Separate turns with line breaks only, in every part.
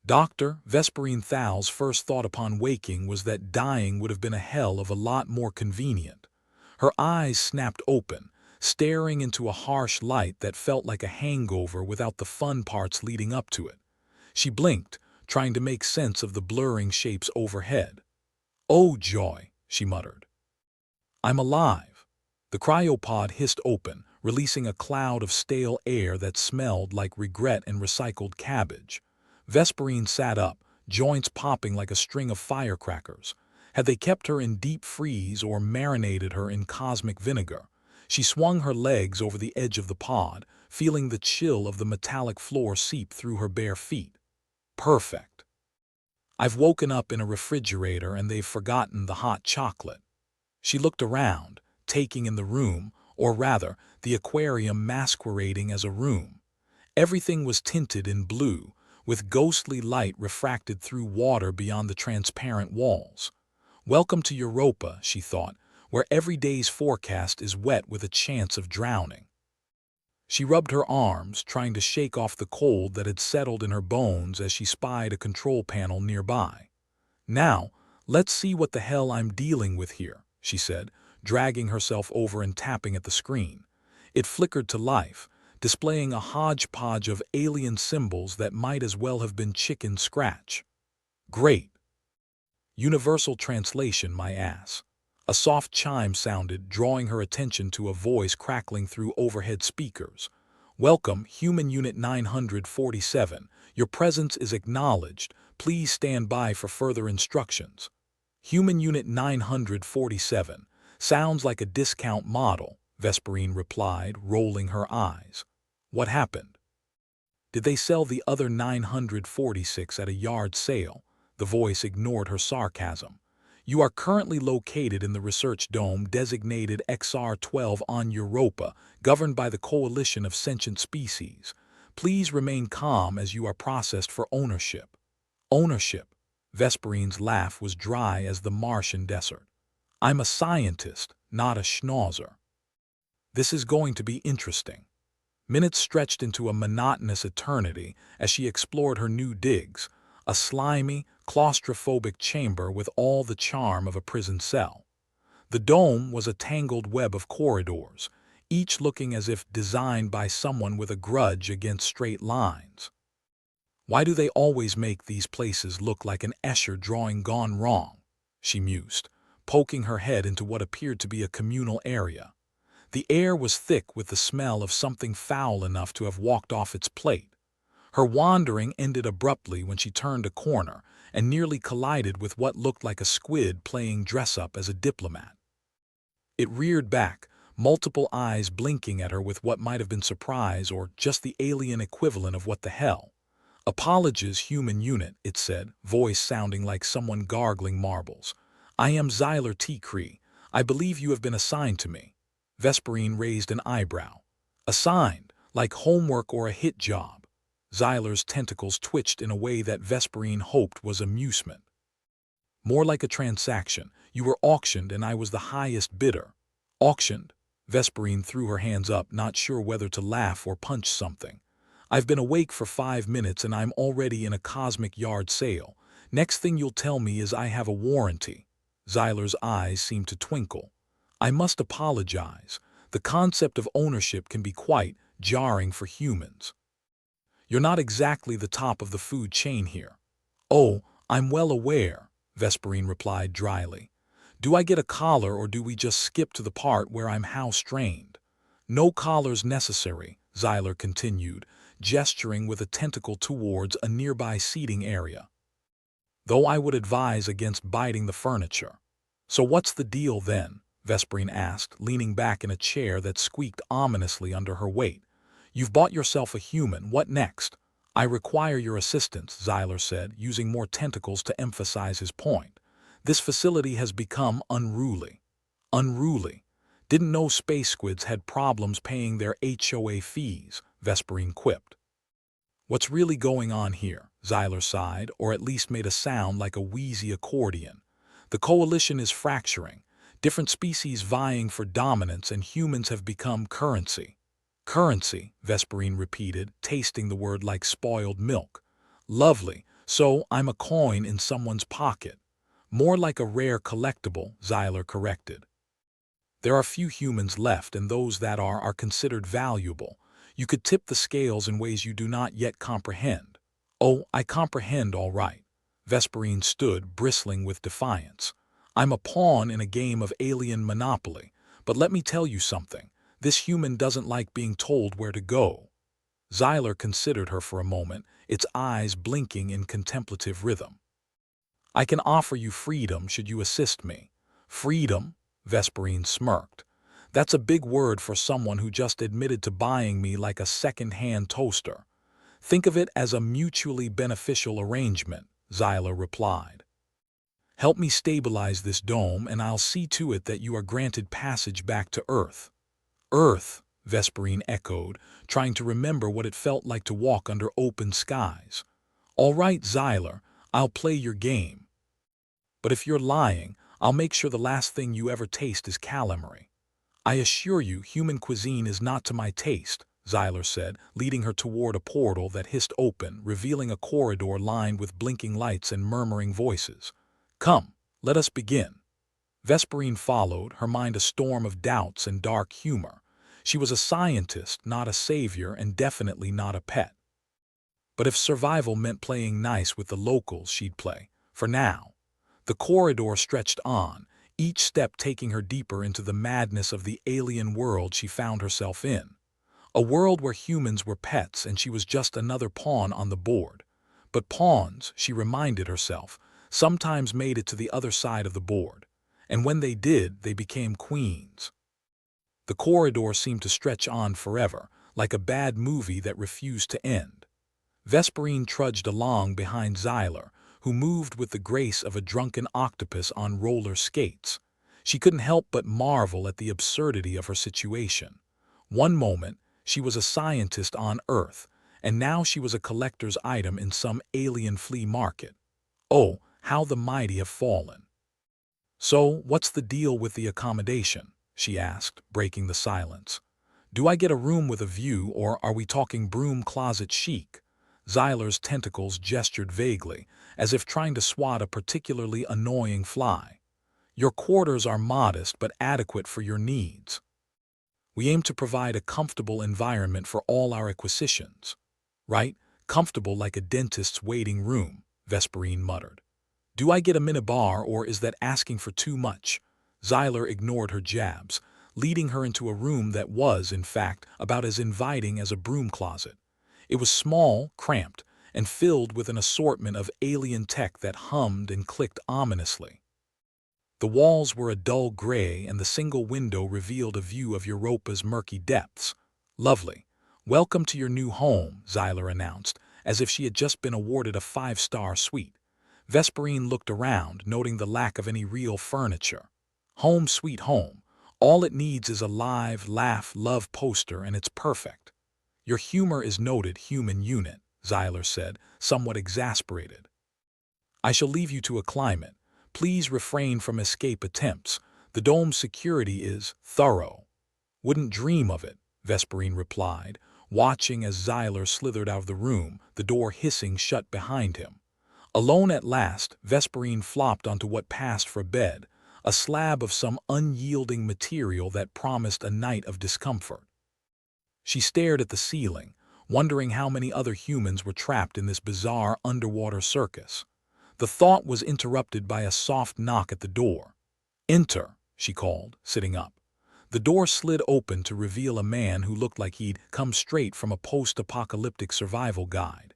Dr. Vesperine Thal's first thought upon waking was that dying would have been a hell of a lot more convenient. Her eyes snapped open, staring into a harsh light that felt like a hangover without the fun parts leading up to it. She blinked, trying to make sense of the blurring shapes overhead. "Oh, joy," she muttered. "I'm alive." The cryopod hissed open, releasing a cloud of stale air that smelled like regret and recycled cabbage. Vesperine sat up, joints popping like a string of firecrackers. Had they kept her in deep freeze or marinated her in cosmic vinegar? She swung her legs over the edge of the pod, feeling the chill of the metallic floor seep through her bare feet. Perfect. I've woken up in a refrigerator and they've forgotten the hot chocolate. She looked around, taking in the room, or rather, the aquarium masquerading as a room. Everything was tinted in blue, with ghostly light refracted through water beyond the transparent walls. Welcome to Europa, she thought, where every day's forecast is wet with a chance of drowning. She rubbed her arms, trying to shake off the cold that had settled in her bones as she spied a control panel nearby. "Now, let's see what the hell I'm dealing with here," she said, dragging herself over and tapping at the screen. It flickered to life, displaying a hodgepodge of alien symbols that might as well have been chicken scratch. "Great. Universal translation, my ass." A soft chime sounded, drawing her attention to a voice crackling through overhead speakers. "Welcome, Human Unit 947. Your presence is acknowledged. Please stand by for further instructions." "Human Unit 947. Sounds like a discount model," Vesperine replied, rolling her eyes. "What happened? Did they sell the other 946 at a yard sale?" The voice ignored her sarcasm. "You are currently located in the research dome designated XR-12 on Europa, governed by the Coalition of Sentient Species. Please remain calm as you are processed for ownership." "Ownership?" Vesperine's laugh was dry as the Martian desert. "I'm a scientist, not a schnauzer. This is going to be interesting." Minutes stretched into a monotonous eternity as she explored her new digs, a slimy, claustrophobic chamber with all the charm of a prison cell. The dome was a tangled web of corridors, each looking as if designed by someone with a grudge against straight lines. "Why do they always make these places look like an Escher drawing gone wrong?" she mused, poking her head into what appeared to be a communal area. The air was thick with the smell of something foul enough to have walked off its plate. Her wandering ended abruptly when she turned a corner and nearly collided with what looked like a squid playing dress-up as a diplomat. It reared back, multiple eyes blinking at her with what might have been surprise or just the alien equivalent of "what the hell." "Apologies, Human Unit," it said, voice sounding like someone gargling marbles. "I am Xyler T. Cree. I believe you have been assigned to me." Vesperine raised an eyebrow. "Assigned, like homework or a hit job." Xyler's tentacles twitched in a way that Vesperine hoped was amusement. "More like a transaction. You were auctioned and I was the highest bidder." "Auctioned?" Vesperine threw her hands up, not sure whether to laugh or punch something. "I've been awake for 5 minutes and I'm already in a cosmic yard sale. Next thing you'll tell me is I have a warranty." Xyler's eyes seemed to twinkle. "I must apologize. The concept of ownership can be quite jarring for humans. You're not exactly the top of the food chain here." "Oh, I'm well aware," Vesperine replied dryly. "Do I get a collar or do we just skip to the part where I'm house-trained?" "No collars necessary," Xyler continued, gesturing with a tentacle towards a nearby seating area. "Though I would advise against biting the furniture." "So what's the deal then?" Vesperine asked, leaning back in a chair that squeaked ominously under her weight. "You've bought yourself a human. What next?" "I require your assistance," Xyler said, using more tentacles to emphasize his point. "This facility has become unruly." "Unruly? Didn't know space squids had problems paying their HOA fees," Vesperine quipped. "What's really going on here?" Xyler sighed, or at least made a sound like a wheezy accordion. "The coalition is fracturing. Different species vying for dominance, and humans have become currency." "Currency," Vesperine repeated, tasting the word like spoiled milk. "Lovely. So I'm a coin in someone's pocket. More like a rare collectible, Xyler corrected. There are few humans left, and those that are considered valuable. You could tip the scales in ways you do not yet comprehend. Oh, I comprehend all right. Vesperine stood, bristling with defiance. I'm a pawn in a game of alien Monopoly, but let me tell you something. This human doesn't like being told where to go. Xyler considered her for a moment, its eyes blinking in contemplative rhythm. I can offer you freedom should you assist me. Freedom? Vesperine smirked. That's a big word for someone who just admitted to buying me like a second-hand toaster. Think of it as a mutually beneficial arrangement, Xyler replied. Help me stabilize this dome and I'll see to it that you are granted passage back to Earth. Earth, Vesperine echoed, trying to remember what it felt like to walk under open skies. All right, Xyler, I'll play your game. But if you're lying, I'll make sure the last thing you ever taste is calamari. I assure you, human cuisine is not to my taste, Xyler said, leading her toward a portal that hissed open, revealing a corridor lined with blinking lights and murmuring voices. Come, let us begin. Vesperine followed, her mind a storm of doubts and dark humor. She was a scientist, not a savior, and definitely not a pet. But if survival meant playing nice with the locals, she'd play. For now. The corridor stretched on, each step taking her deeper into the madness of the alien world she found herself in. A world where humans were pets and she was just another pawn on the board. But pawns, she reminded herself, sometimes made it to the other side of the board. And when they did, they became queens. The corridor seemed to stretch on forever, like a bad movie that refused to end. Vesperine trudged along behind Xyler, who moved with the grace of a drunken octopus on roller skates. She couldn't help but marvel at the absurdity of her situation. One moment, she was a scientist on Earth, and now she was a collector's item in some alien flea market. Oh, how the mighty have fallen. So, what's the deal with the accommodation? She asked, breaking the silence. Do I get a room with a view, or are we talking broom closet chic? Xyler's tentacles gestured vaguely, as if trying to swat a particularly annoying fly. Your quarters are modest but adequate for your needs. We aim to provide a comfortable environment for all our acquisitions. Right? Comfortable like a dentist's waiting room, Vesperine muttered. Do I get a minibar, or is that asking for too much? Xyler ignored her jabs, leading her into a room that was, in fact, about as inviting as a broom closet. It was small, cramped, and filled with an assortment of alien tech that hummed and clicked ominously. The walls were a dull gray, and the single window revealed a view of Europa's murky depths. Lovely. Welcome to your new home, Xyler announced, as if she had just been awarded a 5-star suite. Vesperine looked around, noting the lack of any real furniture. Home sweet home. All it needs is a live, laugh, love poster, and it's perfect. Your humor is noted, human unit, Xyler said, somewhat exasperated. I shall leave you to a climate. Please refrain from escape attempts. The dome's security is thorough. Wouldn't dream of it, Vesperine replied, watching as Xyler slithered out of the room, the door hissing shut behind him. Alone at last, Vesperine flopped onto what passed for bed, a slab of some unyielding material that promised a night of discomfort. She stared at the ceiling, wondering how many other humans were trapped in this bizarre underwater circus. The thought was interrupted by a soft knock at the door. Enter, she called, sitting up. The door slid open to reveal a man who looked like he'd come straight from a post-apocalyptic survival guide.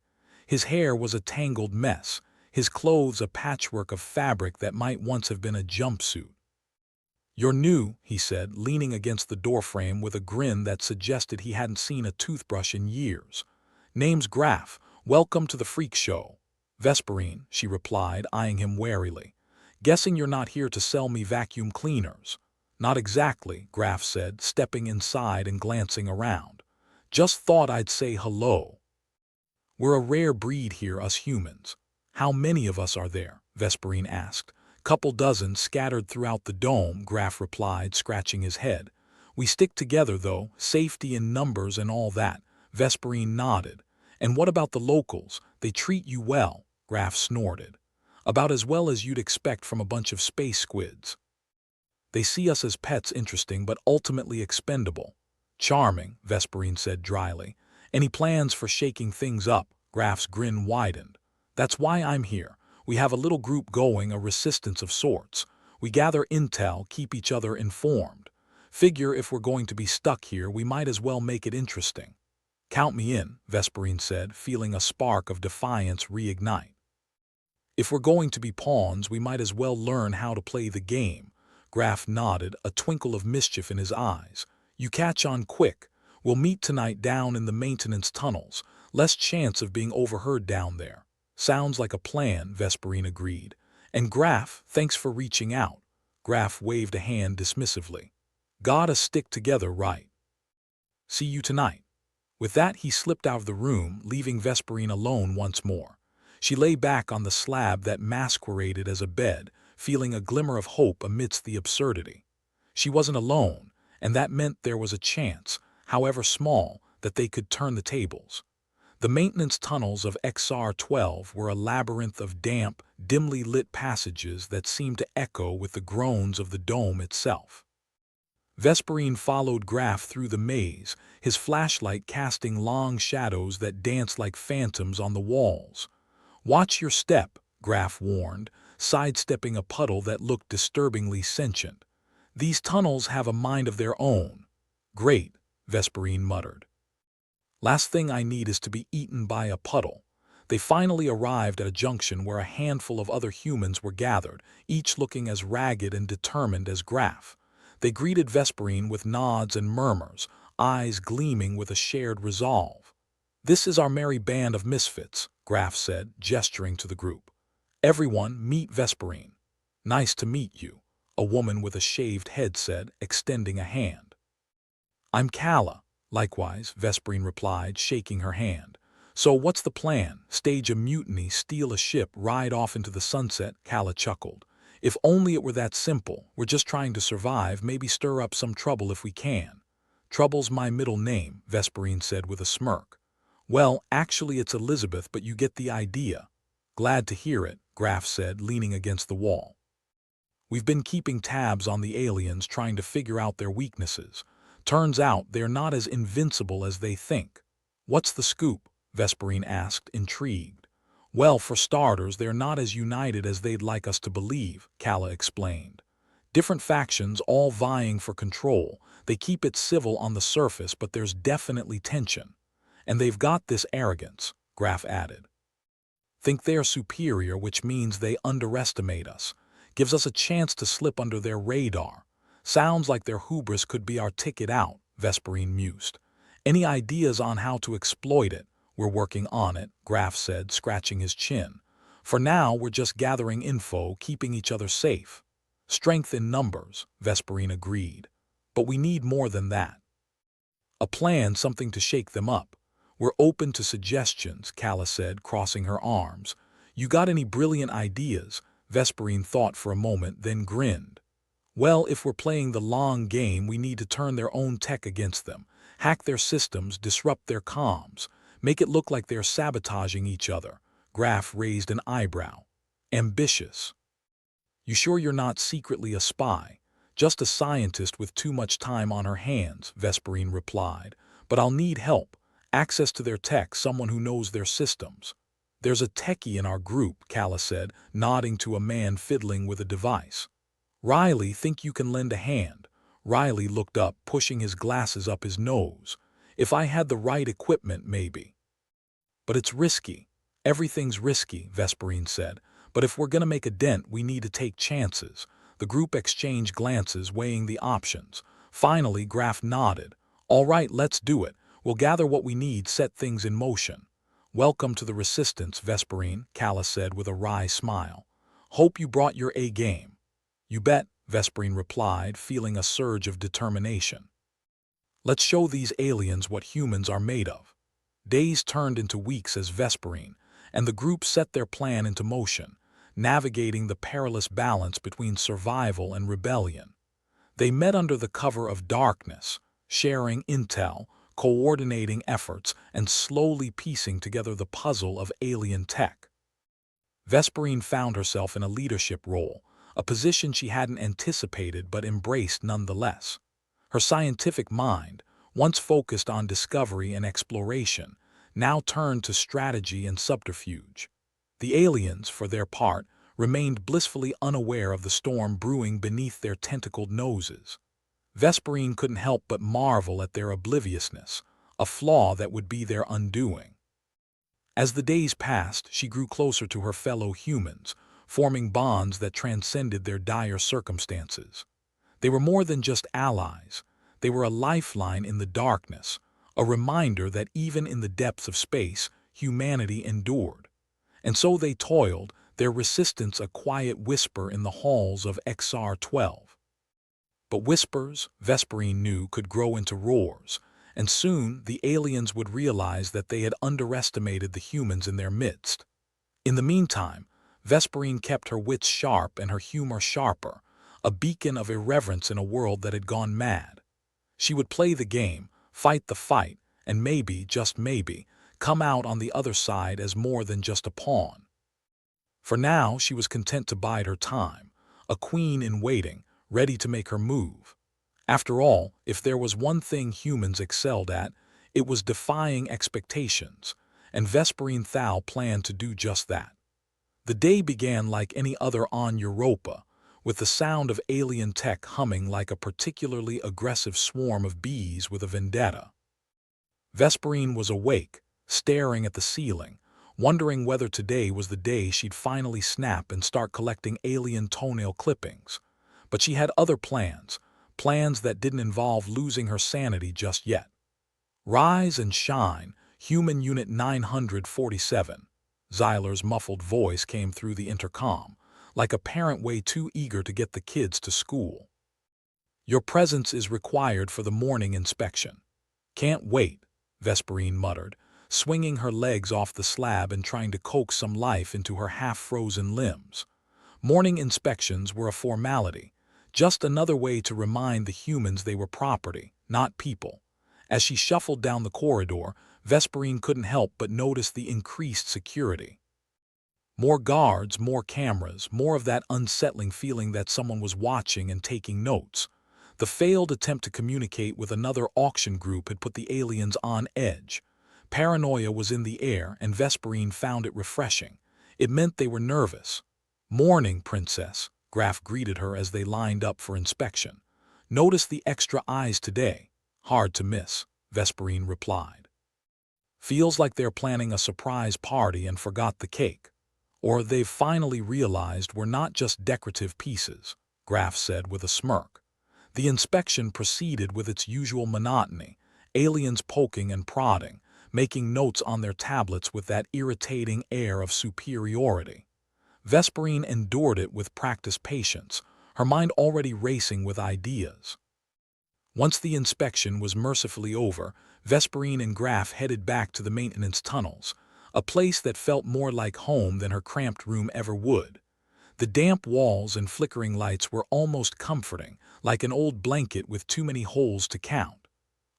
His hair was a tangled mess, his clothes a patchwork of fabric that might once have been a jumpsuit. You're new, he said, leaning against the doorframe with a grin that suggested he hadn't seen a toothbrush in years. Name's Graf. Welcome to the freak show. Vesperine, she replied, eyeing him warily. Guessing you're not here to sell me vacuum cleaners. Not exactly, Graf said, stepping inside and glancing around. Just thought I'd say hello. We're a rare breed here, us humans. How many of us are there? Vesperine asked. Couple dozen scattered throughout the dome, Graf replied, scratching his head. We stick together, though, safety in numbers and all that. Vesperine nodded. And what about the locals? They treat you well. Graf snorted. About as well as you'd expect from a bunch of space squids. They see us as pets interesting but ultimately expendable. Charming, Vesperine said dryly. Any plans for shaking things up? Graf's grin widened. That's why I'm here. We have a little group going, a resistance of sorts. We gather intel, keep each other informed. Figure if we're going to be stuck here, we might as well make it interesting. Count me in, Vesperine said, feeling a spark of defiance reignite. If we're going to be pawns, we might as well learn how to play the game. Graf nodded, a twinkle of mischief in his eyes. You catch on quick. We'll meet tonight down in the maintenance tunnels. Less chance of being overheard down there. Sounds like a plan, Vesperine agreed. And Graf, thanks for reaching out. Graf waved a hand dismissively. Gotta stick together, right? See you tonight. With that, he slipped out of the room, leaving Vesperine alone once more. She lay back on the slab that masqueraded as a bed, feeling a glimmer of hope amidst the absurdity. She wasn't alone, and that meant there was a chance, however small, that they could turn the tables. The maintenance tunnels of XR-12 were a labyrinth of damp, dimly lit passages that seemed to echo with the groans of the dome itself. Vesperine followed Graf through the maze, his flashlight casting long shadows that danced like phantoms on the walls. Watch your step, Graf warned, sidestepping a puddle that looked disturbingly sentient. These tunnels have a mind of their own. Great, Vesperine muttered. Last thing I need is to be eaten by a puddle. They finally arrived at a junction where a handful of other humans were gathered, each looking as ragged and determined as Graf. They greeted Vesperine with nods and murmurs, eyes gleaming with a shared resolve. This is our merry band of misfits, Graf said, gesturing to the group. Everyone, meet Vesperine. Nice to meet you, a woman with a shaved head said, extending a hand. I'm Kala. Likewise, Vesperine replied, shaking her hand. So what's the plan? Stage a mutiny, steal a ship, ride off into the sunset? Kala chuckled. If only it were that simple. We're just trying to survive, maybe stir up some trouble if we can. Trouble's my middle name, Vesperine said with a smirk. Well, actually it's Elizabeth, but you get the idea. Glad to hear it, Graf said, leaning against the wall. We've been keeping tabs on the aliens, trying to figure out their weaknesses. Turns out they're not as invincible as they think. What's the scoop? Vesperine asked, intrigued. Well, for starters, they're not as united as they'd like us to believe, Kala explained. Different factions all vying for control. They keep it civil on the surface, but there's definitely tension. And they've got this arrogance, Graf added. Think they're superior, which means they underestimate us. Gives us a chance to slip under their radar. Sounds like their hubris could be our ticket out, Vesperine mused. Any ideas on how to exploit it? We're working on it, Graf said, scratching his chin. For now, we're just gathering info, keeping each other safe. Strength in numbers, Vesperine agreed. But we need more than that. A plan, something to shake them up. We're open to suggestions, Kala said, crossing her arms. You got any brilliant ideas? Vesperine thought for a moment, then grinned. Well, if we're playing the long game, we need to turn their own tech against them, hack their systems, disrupt their comms, make it look like they're sabotaging each other. Graf raised an eyebrow. Ambitious. You sure you're not secretly a spy? Just a scientist with too much time on her hands, Vesperine replied. But I'll need help. Access to their tech, someone who knows their systems. There's a techie in our group, Kala said, nodding to a man fiddling with a device. Riley, think you can lend a hand? Riley looked up, pushing his glasses up his nose. If I had the right equipment, maybe. But it's risky. Everything's risky, Vesperine said. But if we're gonna make a dent, we need to take chances. The group exchanged glances, weighing the options. Finally, Graf nodded. All right, let's do it. We'll gather what we need, set things in motion. Welcome to the resistance, Vesperine, Kala said with a wry smile. Hope you brought your A-game. You bet, Vesperine replied, feeling a surge of determination. Let's show these aliens what humans are made of. Days turned into weeks as Vesperine, and the group set their plan into motion, navigating the perilous balance between survival and rebellion. They met under the cover of darkness, sharing intel, coordinating efforts, and slowly piecing together the puzzle of alien tech. Vesperine found herself in a leadership role, a position she hadn't anticipated but embraced nonetheless. Her scientific mind, once focused on discovery and exploration, now turned to strategy and subterfuge. The aliens, for their part, remained blissfully unaware of the storm brewing beneath their tentacled noses. Vesperine couldn't help but marvel at their obliviousness, a flaw that would be their undoing. As the days passed, she grew closer to her fellow humans, forming bonds that transcended their dire circumstances. They were more than just allies. They were a lifeline in the darkness, a reminder that even in the depths of space, humanity endured. And so they toiled, their resistance a quiet whisper in the halls of XR-12. But whispers, Vesperine knew, could grow into roars, and soon the aliens would realize that they had underestimated the humans in their midst. In the meantime, Vesperine kept her wits sharp and her humor sharper, a beacon of irreverence in a world that had gone mad. She would play the game, fight the fight, and maybe, just maybe, come out on the other side as more than just a pawn. For now, she was content to bide her time, a queen in waiting, ready to make her move. After all, if there was one thing humans excelled at, it was defying expectations, and Vesperine Thal planned to do just that. The day began like any other on Europa, with the sound of alien tech humming like a particularly aggressive swarm of bees with a vendetta. Vesperine was awake, staring at the ceiling, wondering whether today was the day she'd finally snap and start collecting alien toenail clippings. But she had other plans, plans that didn't involve losing her sanity just yet. Rise and shine, Human Unit 947. Zyler's muffled voice came through the intercom, like a parent way too eager to get the kids to school. Your presence is required for the morning inspection. Can't wait, Vesperine muttered, swinging her legs off the slab and trying to coax some life into her half-frozen limbs. Morning inspections were a formality, just another way to remind the humans they were property, not people. As she shuffled down the corridor, Vesperine couldn't help but notice the increased security. More guards, more cameras, more of that unsettling feeling that someone was watching and taking notes. The failed attempt to communicate with another auction group had put the aliens on edge. Paranoia was in the air, and Vesperine found it refreshing. It meant they were nervous. "Morning, Princess," Graf greeted her as they lined up for inspection. "Notice the extra eyes today." "Hard to miss," Vesperine replied. "Feels like they're planning a surprise party and forgot the cake. Or they've finally realized we're not just decorative pieces," Graf said with a smirk. The inspection proceeded with its usual monotony, aliens poking and prodding, making notes on their tablets with that irritating air of superiority. Vesperine endured it with practiced patience, her mind already racing with ideas. Once the inspection was mercifully over, Vesperine and Graf headed back to the maintenance tunnels, a place that felt more like home than her cramped room ever would. The damp walls and flickering lights were almost comforting, like an old blanket with too many holes to count.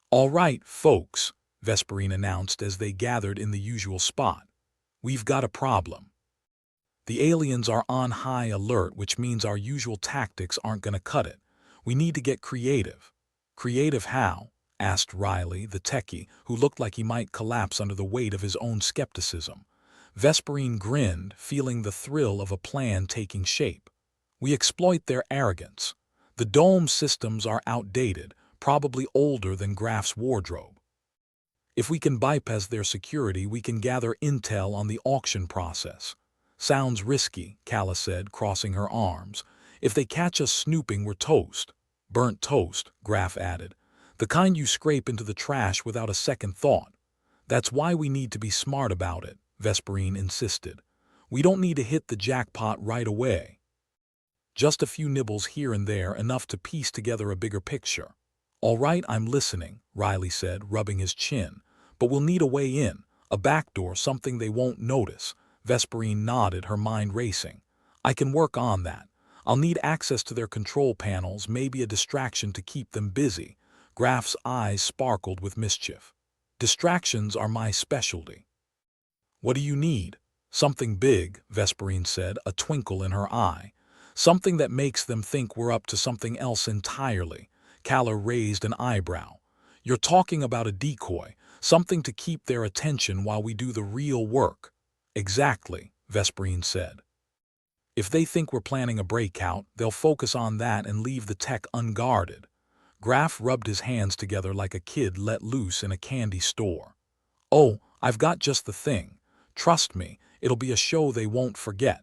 "All right, folks," Vesperine announced as they gathered in the usual spot. "We've got a problem. The aliens are on high alert, which means our usual tactics aren't going to cut it. We need to get creative." "Creative how?" asked Riley, the techie, who looked like he might collapse under the weight of his own skepticism. Vesperine grinned, feeling the thrill of a plan taking shape. "We exploit their arrogance. The dome systems are outdated, probably older than Graf's wardrobe. If we can bypass their security, we can gather intel on the auction process." "Sounds risky," Calla said, crossing her arms. "If they catch us snooping, we're toast." "Burnt toast," Graf added. "The kind you scrape into the trash without a second thought." "That's why we need to be smart about it," Vesperine insisted. "We don't need to hit the jackpot right away. Just a few nibbles here and there, enough to piece together a bigger picture." "All right, I'm listening," Riley said, rubbing his chin. "But we'll need a way in, a back door, something they won't notice." Vesperine nodded, her mind racing. "I can work on that. I'll need access to their control panels, maybe a distraction to keep them busy." Graf's eyes sparkled with mischief. "Distractions are my specialty." "What do you need?" Something big, Vesperine said, a twinkle in her eye. Something that makes them think we're up to something else entirely. Calla raised an eyebrow. You're talking about a decoy, something to keep their attention while we do the real work. Exactly, Vesperine said. If they think we're planning a breakout, they'll focus on that and leave the tech unguarded. Graf rubbed his hands together like a kid let loose in a candy store. Oh, I've got just the thing. Trust me, it'll be a show they won't forget.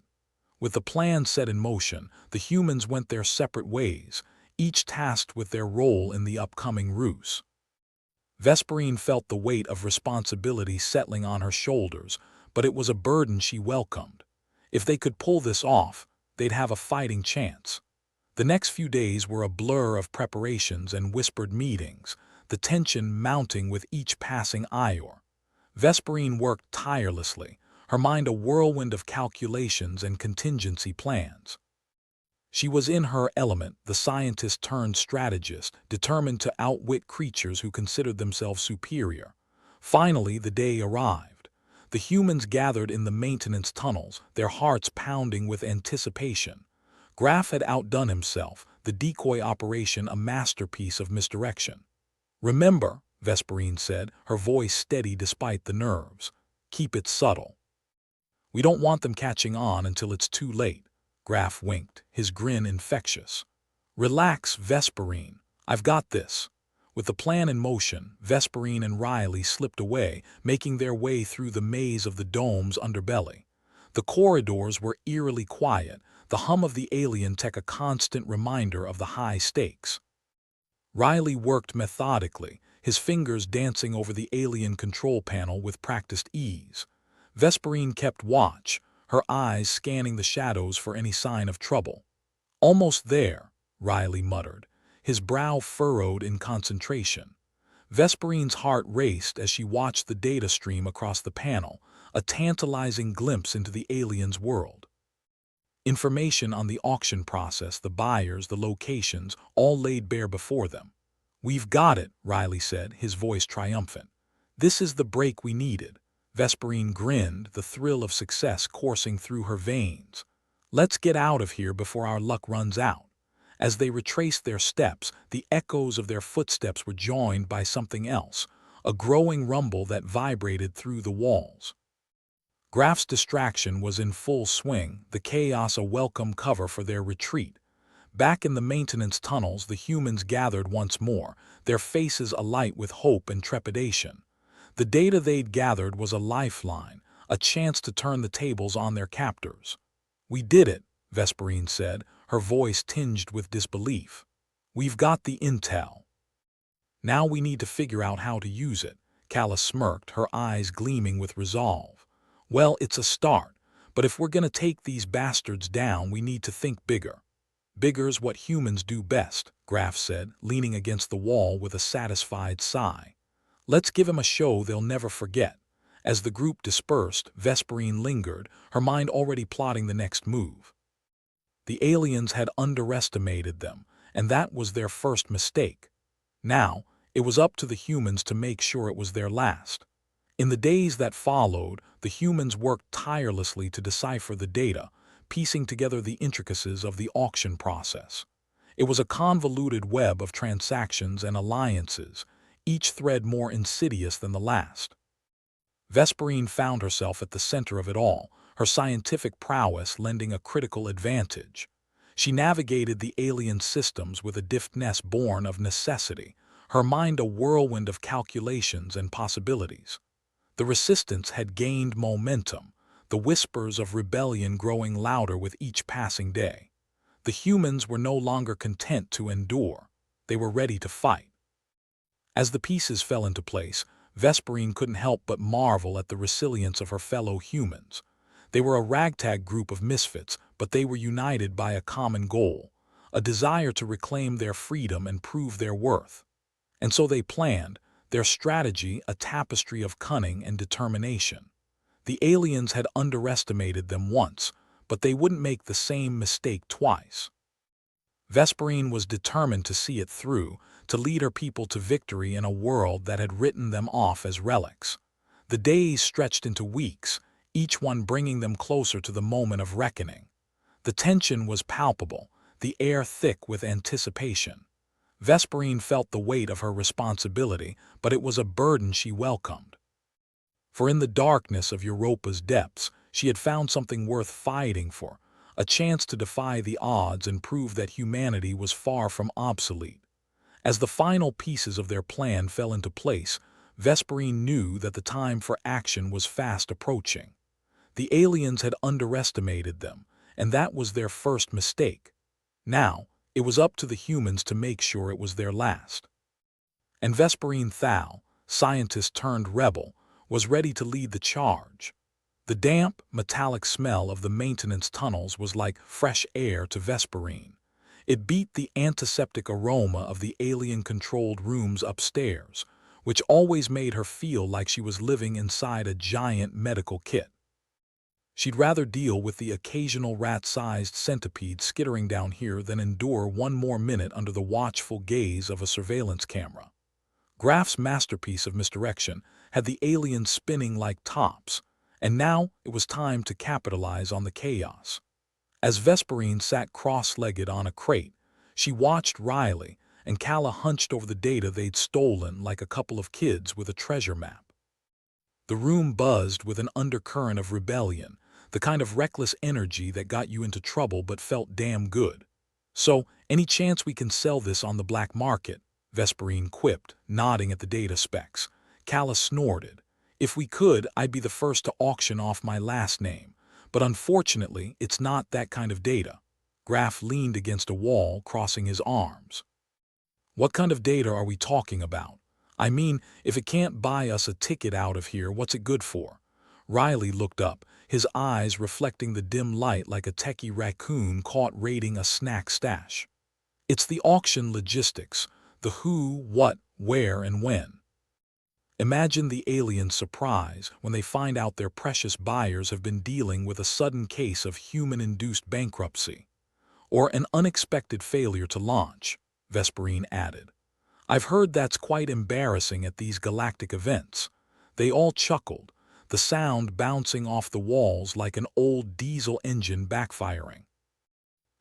With the plan set in motion, the humans went their separate ways, each tasked with their role in the upcoming ruse. Vesperine felt the weight of responsibility settling on her shoulders, but it was a burden she welcomed. If they could pull this off, they'd have a fighting chance. The next few days were a blur of preparations and whispered meetings, the tension mounting with each passing hour. Vesperine worked tirelessly, her mind a whirlwind of calculations and contingency plans. She was in her element, the scientist-turned-strategist, determined to outwit creatures who considered themselves superior. Finally, the day arrived. The humans gathered in the maintenance tunnels, their hearts pounding with anticipation. Graf had outdone himself, the decoy operation a masterpiece of misdirection. "Remember," Vesperine said, her voice steady despite the nerves, "keep it subtle. We don't want them catching on until it's too late." Graf winked, his grin infectious. "Relax, Vesperine. I've got this." With the plan in motion, Vesperine and Riley slipped away, making their way through the maze of the dome's underbelly. The corridors were eerily quiet, the hum of the alien tech a constant reminder of the high stakes. Riley worked methodically, his fingers dancing over the alien control panel with practiced ease. Vesperine kept watch, her eyes scanning the shadows for any sign of trouble. "Almost there," Riley muttered, his brow furrowed in concentration. Vesperine's heart raced as she watched the data stream across the panel, a tantalizing glimpse into the alien's world. Information on the auction process, the buyers, the locations, all laid bare before them. "We've got it," Riley said, his voice triumphant. "This is the break we needed." Vesperine grinned, the thrill of success coursing through her veins. "Let's get out of here before our luck runs out." As they retraced their steps, the echoes of their footsteps were joined by something else, a growing rumble that vibrated through the walls. Graf's distraction was in full swing, the chaos a welcome cover for their retreat. Back in the maintenance tunnels, the humans gathered once more, their faces alight with hope and trepidation. The data they'd gathered was a lifeline, a chance to turn the tables on their captors. "We did it," Vesperine said, her voice tinged with disbelief. "We've got the intel. Now we need to figure out how to use it." Calla smirked, her eyes gleaming with resolve. "Well, it's a start, but if we're gonna take these bastards down, we need to think bigger." "Bigger's what humans do best," Graf said, leaning against the wall with a satisfied sigh. "Let's give him a show they'll never forget." As the group dispersed, Vesperine lingered, her mind already plotting the next move. The aliens had underestimated them, and that was their first mistake. Now, it was up to the humans to make sure it was their last. In the days that followed, the humans worked tirelessly to decipher the data, piecing together the intricacies of the auction process. It was a convoluted web of transactions and alliances, each thread more insidious than the last. Vesperine found herself at the center of it all, her scientific prowess lending a critical advantage. She navigated the alien systems with a deftness born of necessity, her mind a whirlwind of calculations and possibilities. The resistance had gained momentum, the whispers of rebellion growing louder with each passing day. The humans were no longer content to endure, they were ready to fight. As the pieces fell into place, Vesperine couldn't help but marvel at the resilience of her fellow humans. They were a ragtag group of misfits, but they were united by a common goal, a desire to reclaim their freedom and prove their worth. And so they planned, their strategy a tapestry of cunning and determination. The aliens had underestimated them once, but they wouldn't make the same mistake twice. Vesperine was determined to see it through, to lead her people to victory in a world that had written them off as relics. The days stretched into weeks, each one bringing them closer to the moment of reckoning. The tension was palpable, the air thick with anticipation. Vesperine felt the weight of her responsibility, but it was a burden she welcomed. For in the darkness of Europa's depths, she had found something worth fighting for, a chance to defy the odds and prove that humanity was far from obsolete. As the final pieces of their plan fell into place, Vesperine knew that the time for action was fast approaching. The aliens had underestimated them, and that was their first mistake. Now, it was up to the humans to make sure it was their last. And Vesperine Thal, scientist turned rebel, was ready to lead the charge. The damp, metallic smell of the maintenance tunnels was like fresh air to Vesperine. It beat the antiseptic aroma of the alien-controlled rooms upstairs, which always made her feel like she was living inside a giant medical kit. She'd rather deal with the occasional rat-sized centipede skittering down here than endure one more minute under the watchful gaze of a surveillance camera. Graff's masterpiece of misdirection had the aliens spinning like tops, and now it was time to capitalize on the chaos. As Vesperine sat cross-legged on a crate, she watched Riley and Calla hunched over the data they'd stolen like a couple of kids with a treasure map. The room buzzed with an undercurrent of rebellion, the kind of reckless energy that got you into trouble but felt damn good. "So, any chance we can sell this on the black market?" Vesperine quipped, nodding at the data specs. Calla snorted. "If we could, I'd be the first to auction off my last name. But unfortunately, it's not that kind of data." Graff leaned against a wall, crossing his arms. "What kind of data are we talking about? I mean, if it can't buy us a ticket out of here, what's it good for?" Riley looked up, his eyes reflecting the dim light like a techie raccoon caught raiding a snack stash. "It's the auction logistics, the who, what, where, and when." Imagine the aliens' surprise when they find out their precious buyers have been dealing with a sudden case of human-induced bankruptcy. Or an unexpected failure to launch, Vesperine added. "I've heard that's quite embarrassing at these galactic events." They all chuckled, the sound bouncing off the walls like an old diesel engine backfiring.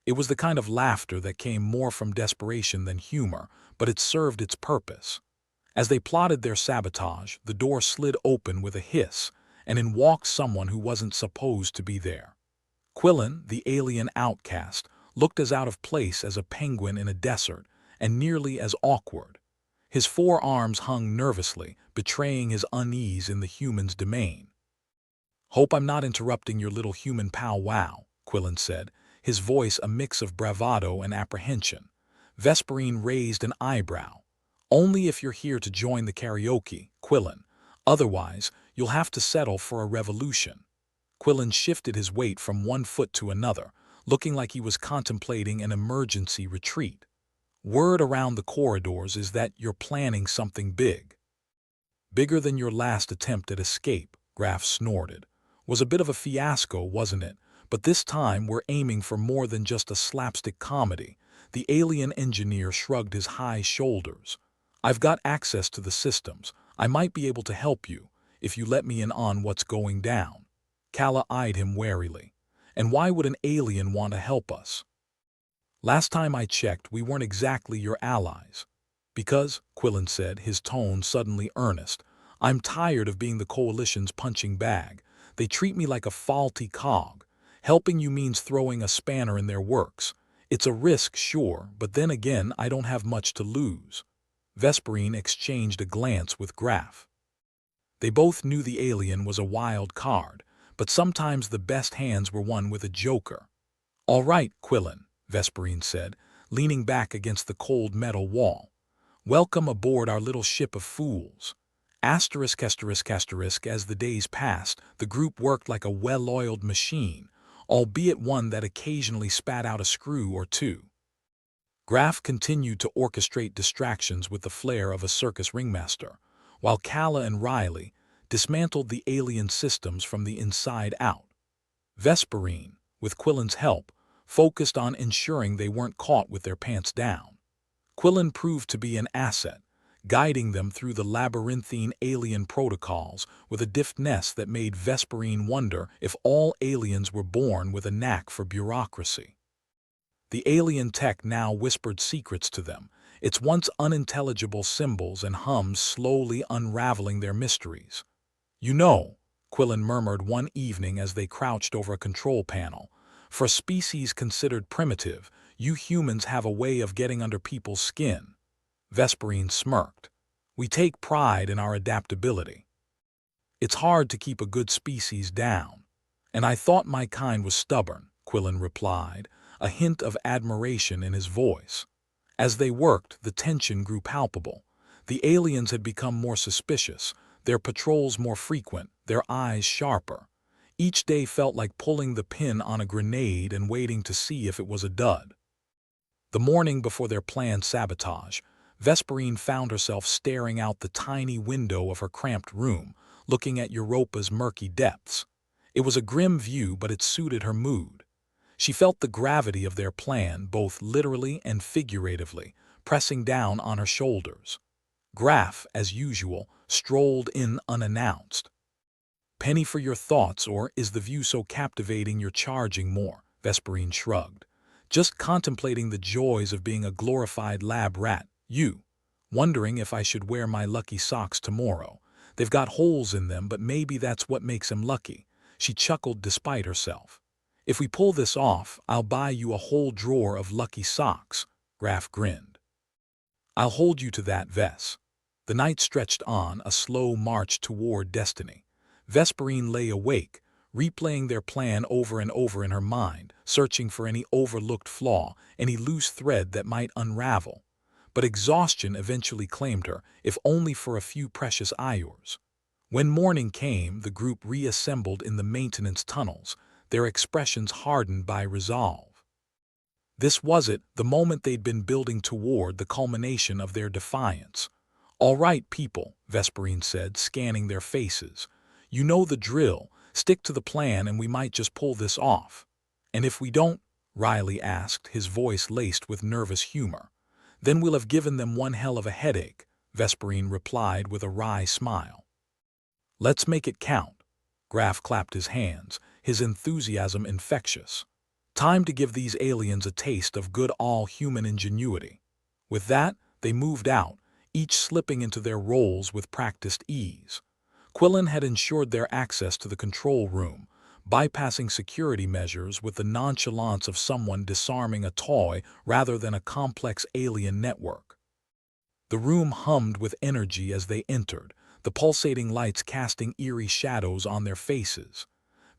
It was the kind of laughter that came more from desperation than humor, but it served its purpose. As they plotted their sabotage, the door slid open with a hiss, and in walked someone who wasn't supposed to be there. Quillen, the alien outcast, looked as out of place as a penguin in a desert, and nearly as awkward. His forearms hung nervously, betraying his unease in the human's domain. "Hope I'm not interrupting your little human powwow," Quillen said, his voice a mix of bravado and apprehension. Vesperine raised an eyebrow. "Only if you're here to join the karaoke, Quillen. Otherwise, you'll have to settle for a revolution." Quillen shifted his weight from one foot to another, looking like he was contemplating an emergency retreat. "Word around the corridors is that you're planning something big." "Bigger than your last attempt at escape," Graff snorted. "Was a bit of a fiasco, wasn't it? But this time we're aiming for more than just a slapstick comedy." The alien engineer shrugged his high shoulders. "I've got access to the systems. I might be able to help you, if you let me in on what's going down." Calla eyed him warily. "And why would an alien want to help us?" "Last time I checked, we weren't exactly your allies." "Because," Quillen said, his tone suddenly earnest, "I'm tired of being the Coalition's punching bag. They treat me like a faulty cog. Helping you means throwing a spanner in their works. It's a risk, sure, but then again, I don't have much to lose." Vesperine exchanged a glance with Graff. They both knew the alien was a wild card, but sometimes the best hands were won with a joker. "All right, Quillen," Vesperine said, leaning back against the cold metal wall. "Welcome aboard our little ship of fools." As the days passed, the group worked like a well-oiled machine, albeit one that occasionally spat out a screw or two. Graff continued to orchestrate distractions with the flair of a circus ringmaster, while Calla and Riley dismantled the alien systems from the inside out. Vesperine, with Quillen's help, focused on ensuring they weren't caught with their pants down. Quillen proved to be an asset, guiding them through the labyrinthine alien protocols with a deftness that made Vesperine wonder if all aliens were born with a knack for bureaucracy. The alien tech now whispered secrets to them, its once unintelligible symbols and hums slowly unraveling their mysteries. "You know," Quillen murmured one evening as they crouched over a control panel, "for a species considered primitive, you humans have a way of getting under people's skin." Vesperine smirked. "We take pride in our adaptability. It's hard to keep a good species down. And I thought my kind was stubborn," Quillen replied, a hint of admiration in his voice. As they worked, the tension grew palpable. The aliens had become more suspicious, their patrols more frequent, their eyes sharper. Each day felt like pulling the pin on a grenade and waiting to see if it was a dud. The morning before their planned sabotage, Vesperine found herself staring out the tiny window of her cramped room, looking at Europa's murky depths. It was a grim view, but it suited her mood. She felt the gravity of their plan, both literally and figuratively, pressing down on her shoulders. Graf, as usual, strolled in unannounced. "Penny for your thoughts, or is the view so captivating you're charging more?" Vesperine shrugged. "Just contemplating the joys of being a glorified lab rat. You. Wondering if I should wear my lucky socks tomorrow. They've got holes in them, but maybe that's what makes them lucky." She chuckled despite herself. "If we pull this off, I'll buy you a whole drawer of lucky socks." Graf grinned. "I'll hold you to that, Ves." The night stretched on, a slow march toward destiny. Vesperine lay awake, replaying their plan over and over in her mind, searching for any overlooked flaw, any loose thread that might unravel. But exhaustion eventually claimed her, if only for a few precious hours. When morning came, the group reassembled in the maintenance tunnels, their expressions hardened by resolve. This was it, the moment they'd been building toward, the culmination of their defiance. "All right, people," Vesperine said, scanning their faces. "You know the drill. Stick to the plan and we might just pull this off." "And if we don't?" Riley asked, his voice laced with nervous humor. "Then we'll have given them one hell of a headache," Vesperine replied with a wry smile. "Let's make it count." Graf clapped his hands, his enthusiasm infectious. "Time to give these aliens a taste of good all-human ingenuity." With that, they moved out, each slipping into their roles with practiced ease. Quillen had ensured their access to the control room, bypassing security measures with the nonchalance of someone disarming a toy rather than a complex alien network. The room hummed with energy as they entered, the pulsating lights casting eerie shadows on their faces.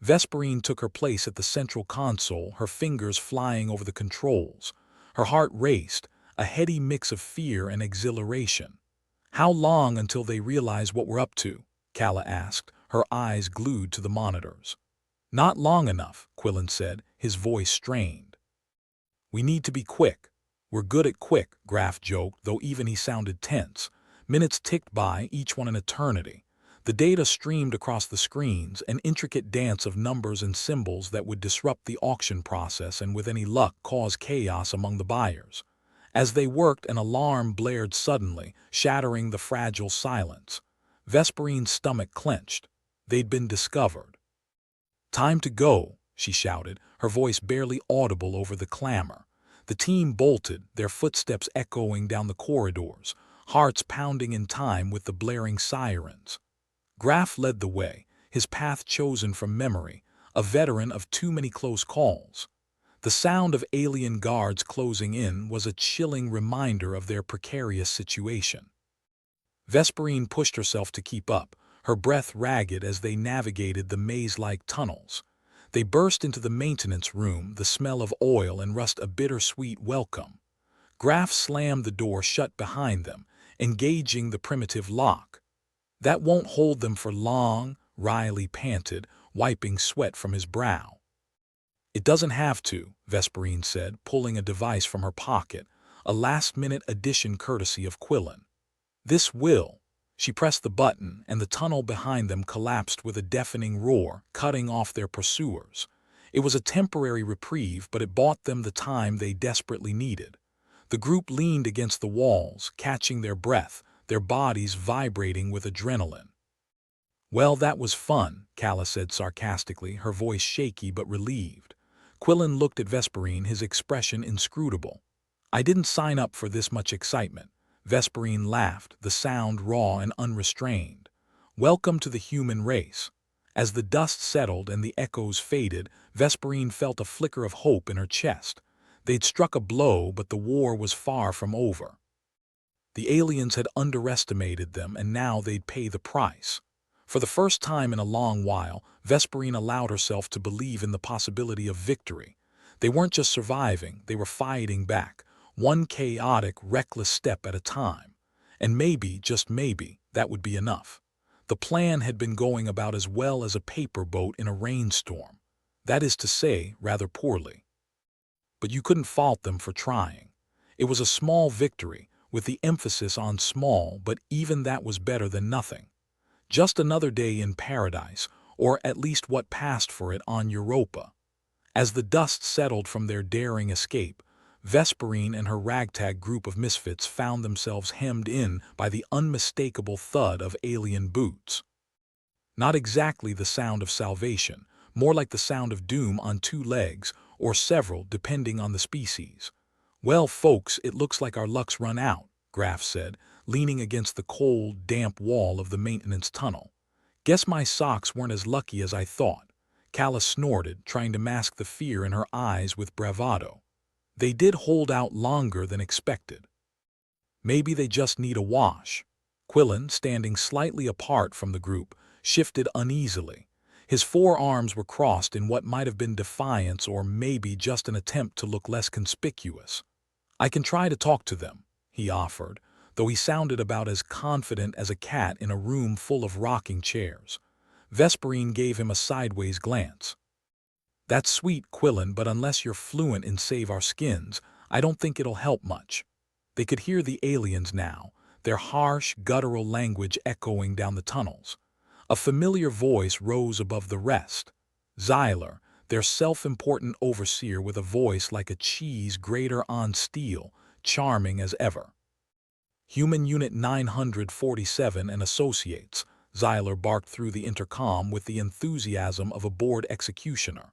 Vesperine took her place at the central console, her fingers flying over the controls. Her heart raced, a heady mix of fear and exhilaration. "How long until they realize what we're up to?" Kala asked, her eyes glued to the monitors. "Not long enough," Quillen said, his voice strained. "We need to be quick." "We're good at quick," Graf joked, though even he sounded tense. Minutes ticked by, each one an eternity. The data streamed across the screens, an intricate dance of numbers and symbols that would disrupt the auction process and, with any luck, cause chaos among the buyers. As they worked, an alarm blared suddenly, shattering the fragile silence. Vesperine's stomach clenched. They'd been discovered. "Time to go," she shouted, her voice barely audible over the clamor. The team bolted, their footsteps echoing down the corridors, hearts pounding in time with the blaring sirens. Graf led the way, his path chosen from memory, a veteran of too many close calls. The sound of alien guards closing in was a chilling reminder of their precarious situation. Vesperine pushed herself to keep up, her breath ragged as they navigated the maze-like tunnels. They burst into the maintenance room, the smell of oil and rust a bittersweet welcome. Graf slammed the door shut behind them, engaging the primitive lock. "That won't hold them for long," Riley panted, wiping sweat from his brow. "It doesn't have to," Vesperine said, pulling a device from her pocket, a last-minute addition courtesy of Quillen. "This will." She pressed the button, and the tunnel behind them collapsed with a deafening roar, cutting off their pursuers. It was a temporary reprieve, but it bought them the time they desperately needed. The group leaned against the walls, catching their breath, their bodies vibrating with adrenaline. "Well, that was fun," Calla said sarcastically, her voice shaky but relieved. Quillen looked at Vesperine, his expression inscrutable. "I didn't sign up for this much excitement." Vesperine laughed, the sound raw and unrestrained. "Welcome to the human race." As the dust settled and the echoes faded, Vesperine felt a flicker of hope in her chest. They'd struck a blow, but the war was far from over. The aliens had underestimated them, and now they'd pay the price. For the first time in a long while, Vesperine allowed herself to believe in the possibility of victory. They weren't just surviving, they were fighting back, one chaotic, reckless step at a time. And maybe, just maybe, that would be enough. The plan had been going about as well as a paper boat in a rainstorm. That is to say, rather poorly. But you couldn't fault them for trying. It was a small victory, with the emphasis on small, but even that was better than nothing. Just another day in paradise, or at least what passed for it on Europa. As the dust settled from their daring escape, Vesperine and her ragtag group of misfits found themselves hemmed in by the unmistakable thud of alien boots. Not exactly the sound of salvation, more like the sound of doom on two legs, or several, depending on the species. "Well, folks, it looks like our luck's run out," Graf said, leaning against the cold, damp wall of the maintenance tunnel. "Guess my socks weren't as lucky as I thought." Calla snorted, trying to mask the fear in her eyes with bravado. "They did hold out longer than expected. Maybe they just need a wash." Quillen, standing slightly apart from the group, shifted uneasily. His forearms were crossed in what might have been defiance or maybe just an attempt to look less conspicuous. "I can try to talk to them," he offered, though he sounded about as confident as a cat in a room full of rocking chairs. Vesperine gave him a sideways glance. "That's sweet, Quillen, but unless you're fluent in Save Our Skins, I don't think it'll help much." They could hear the aliens now, their harsh, guttural language echoing down the tunnels. A familiar voice rose above the rest. Xyler, their self-important overseer with a voice like a cheese grater on steel, charming as ever. "Human Unit 947 and Associates," Xyler barked through the intercom with the enthusiasm of a bored executioner.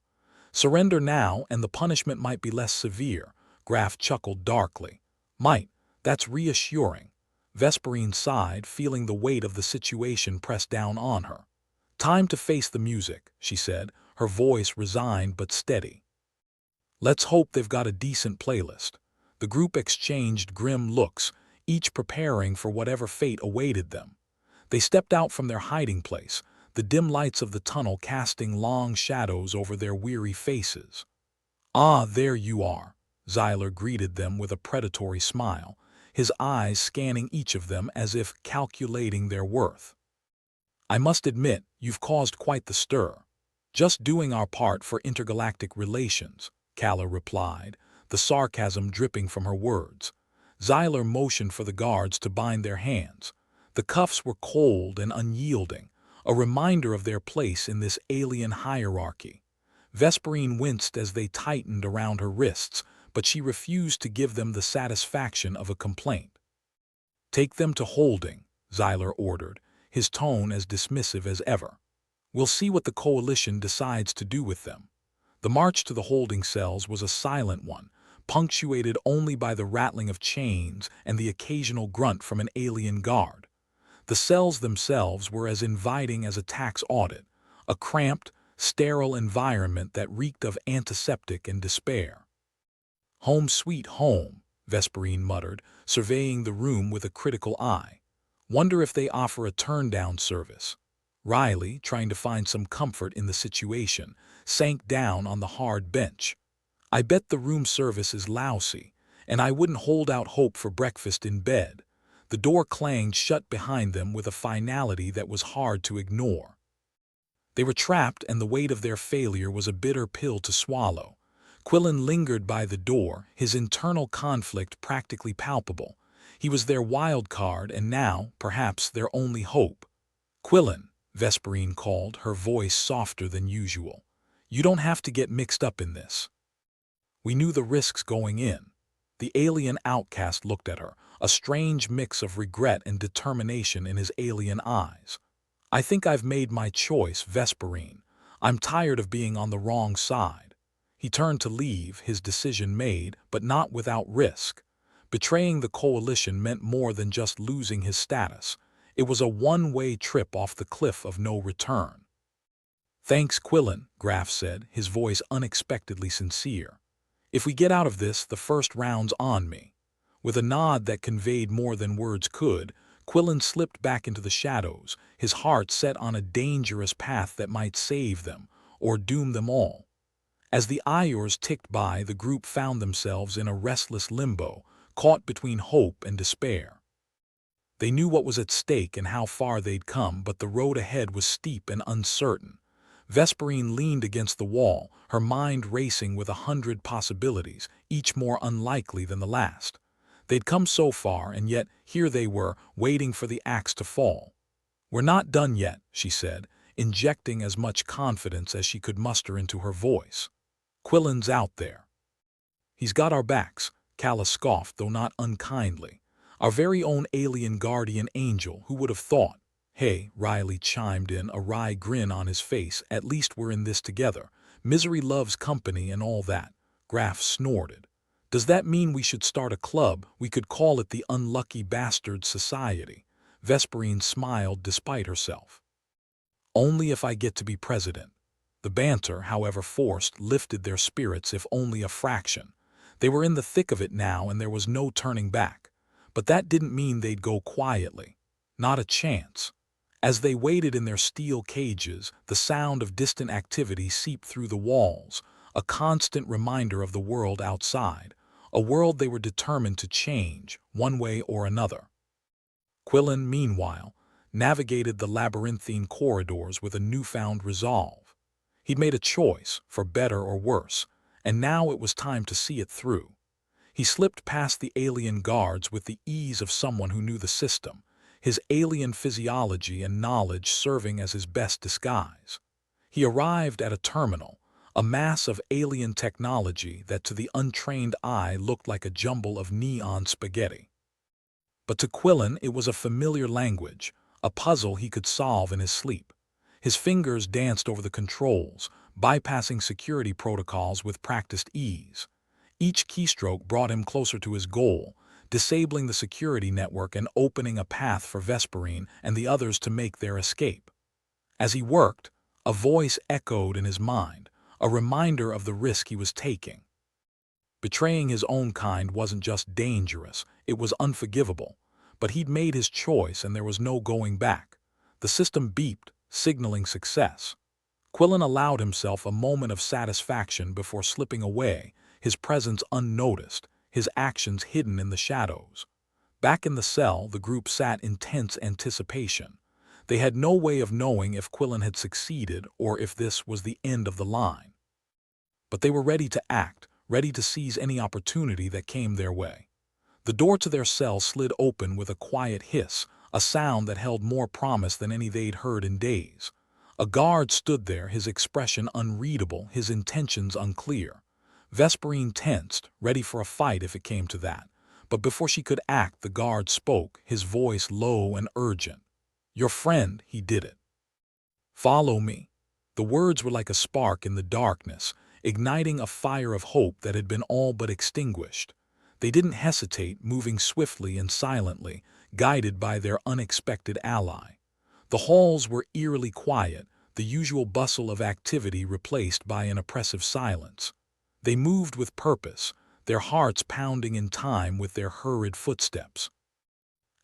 "Surrender now and the punishment might be less severe," Graf chuckled darkly. "Might, that's reassuring." Vesperine sighed, feeling the weight of the situation press down on her. "Time to face the music," she said, her voice resigned but steady. "Let's hope they've got a decent playlist." The group exchanged grim looks, each preparing for whatever fate awaited them. They stepped out from their hiding place, the dim lights of the tunnel casting long shadows over their weary faces. "Ah, there you are," Xyler greeted them with a predatory smile, his eyes scanning each of them as if calculating their worth. "I must admit, you've caused quite the stir." "Just doing our part for intergalactic relations," Calla replied, the sarcasm dripping from her words. Xyler motioned for the guards to bind their hands. The cuffs were cold and unyielding, a reminder of their place in this alien hierarchy. Vesperine winced as they tightened around her wrists, but she refused to give them the satisfaction of a complaint. "Take them to holding," Xyler ordered, his tone as dismissive as ever. "We'll see what the Coalition decides to do with them." The march to the holding cells was a silent one, punctuated only by the rattling of chains and the occasional grunt from an alien guard. The cells themselves were as inviting as a tax audit, a cramped, sterile environment that reeked of antiseptic and despair. "Home sweet home," Vesperine muttered, surveying the room with a critical eye. "Wonder if they offer a turn-down service." Riley, trying to find some comfort in the situation, sank down on the hard bench. "I bet the room service is lousy, and I wouldn't hold out hope for breakfast in bed." The door clanged shut behind them with a finality that was hard to ignore. They were trapped, and the weight of their failure was a bitter pill to swallow. Quillen lingered by the door, his internal conflict practically palpable. He was their wild card, and now, perhaps, their only hope. "Quillen," Vesperine called, her voice softer than usual. "You don't have to get mixed up in this. We knew the risks going in." The alien outcast looked at her, a strange mix of regret and determination in his alien eyes. "I think I've made my choice, Vesperine. I'm tired of being on the wrong side." He turned to leave, his decision made, but not without risk. Betraying the coalition meant more than just losing his status. It was a one-way trip off the cliff of no return. "Thanks, Quillen," Graf said, his voice unexpectedly sincere. "If we get out of this, the first round's on me." With a nod that conveyed more than words could, Quillen slipped back into the shadows, his heart set on a dangerous path that might save them, or doom them all. As the hours ticked by, the group found themselves in a restless limbo, caught between hope and despair. They knew what was at stake and how far they'd come, but the road ahead was steep and uncertain. Vesperine leaned against the wall, her mind racing with 100 possibilities, each more unlikely than the last. They'd come so far, and yet here they were, waiting for the axe to fall. "We're not done yet," she said, injecting as much confidence as she could muster into her voice. "Quillen's out there." "He's got our backs," Calla scoffed, though not unkindly. "Our very own alien guardian angel, who would have thought?" "Hey," Riley chimed in, a wry grin on his face, "at least we're in this together. Misery loves company and all that." Graf snorted. "Does that mean we should start a club? We could call it the Unlucky Bastards Society." Vesperine smiled despite herself. "Only if I get to be president." The banter, however forced, lifted their spirits, if only a fraction. They were in the thick of it now, and there was no turning back. But that didn't mean they'd go quietly. Not a chance. As they waited in their steel cages, the sound of distant activity seeped through the walls, a constant reminder of the world outside, a world they were determined to change, one way or another. Quillen, meanwhile, navigated the labyrinthine corridors with a newfound resolve. He'd made a choice, for better or worse, and now it was time to see it through. He slipped past the alien guards with the ease of someone who knew the system, his alien physiology and knowledge serving as his best disguise. He arrived at a terminal, a mass of alien technology that to the untrained eye looked like a jumble of neon spaghetti. But to Quillen it was a familiar language, a puzzle he could solve in his sleep. His fingers danced over the controls, bypassing security protocols with practiced ease. Each keystroke brought him closer to his goal, disabling the security network and opening a path for Vesperine and the others to make their escape. As he worked, a voice echoed in his mind, a reminder of the risk he was taking. Betraying his own kind wasn't just dangerous, it was unforgivable. But he'd made his choice and there was no going back. The system beeped, signaling success. Quillen allowed himself a moment of satisfaction before slipping away, his presence unnoticed, his actions hidden in the shadows. Back in the cell, the group sat in tense anticipation. They had no way of knowing if Quillen had succeeded or if this was the end of the line. But they were ready to act, ready to seize any opportunity that came their way. The door to their cell slid open with a quiet hiss, a sound that held more promise than any they'd heard in days. A guard stood there, his expression unreadable, his intentions unclear. Vesperine tensed, ready for a fight if it came to that. But before she could act, the guard spoke, his voice low and urgent. "Your friend, he did it. Follow me." The words were like a spark in the darkness, igniting a fire of hope that had been all but extinguished. They didn't hesitate, moving swiftly and silently, guided by their unexpected ally. The halls were eerily quiet, the usual bustle of activity replaced by an oppressive silence. They moved with purpose, their hearts pounding in time with their hurried footsteps.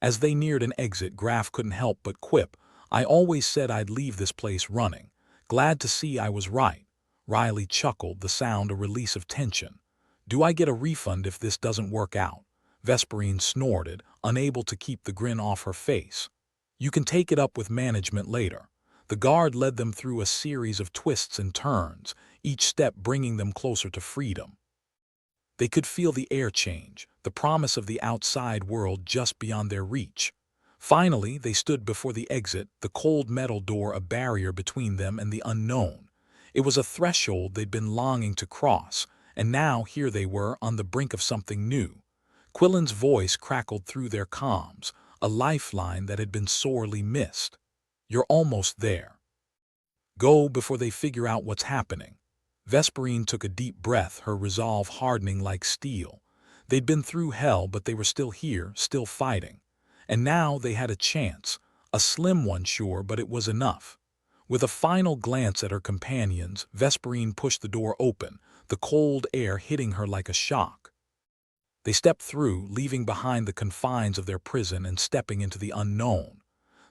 As they neared an exit, Graf couldn't help but quip, "I always said I'd leave this place running. Glad to see I was right." Riley chuckled, the sound a release of tension. "Do I get a refund if this doesn't work out?" Vesperine snorted, unable to keep the grin off her face. "You can take it up with management later." The guard led them through a series of twists and turns, each step bringing them closer to freedom. They could feel the air change, the promise of the outside world just beyond their reach. Finally, they stood before the exit, the cold metal door a barrier between them and the unknown. It was a threshold they'd been longing to cross, and now here they were on the brink of something new. Quillen's voice crackled through their comms, a lifeline that had been sorely missed. "You're almost there. Go before they figure out what's happening." Vesperine took a deep breath, her resolve hardening like steel. They'd been through hell, but they were still here, still fighting. And now they had a chance. A slim one, sure, but it was enough. With a final glance at her companions, Vesperine pushed the door open, the cold air hitting her like a shock. They stepped through, leaving behind the confines of their prison and stepping into the unknown.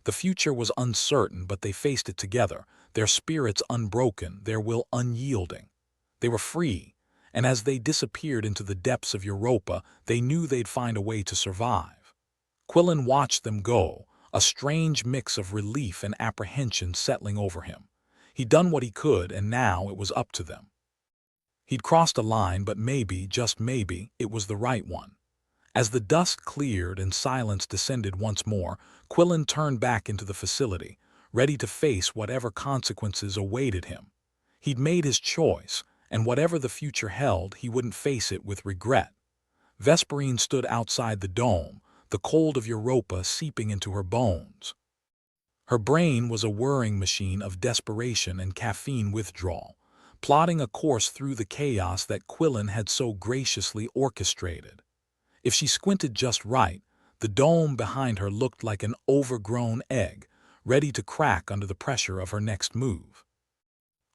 The future was uncertain, but they faced it together, their spirits unbroken, their will unyielding. They were free, and as they disappeared into the depths of Europa, they knew they'd find a way to survive. Quillen watched them go, a strange mix of relief and apprehension settling over him. He'd done what he could, and now it was up to them. He'd crossed a line, but maybe, just maybe, it was the right one. As the dust cleared and silence descended once more, Quillen turned back into the facility, ready to face whatever consequences awaited him. He'd made his choice, and whatever the future held, he wouldn't face it with regret. Vesperine stood outside the dome, the cold of Europa seeping into her bones. Her brain was a whirring machine of desperation and caffeine withdrawal, plotting a course through the chaos that Quillen had so graciously orchestrated. If she squinted just right, the dome behind her looked like an overgrown egg, ready to crack under the pressure of her next move.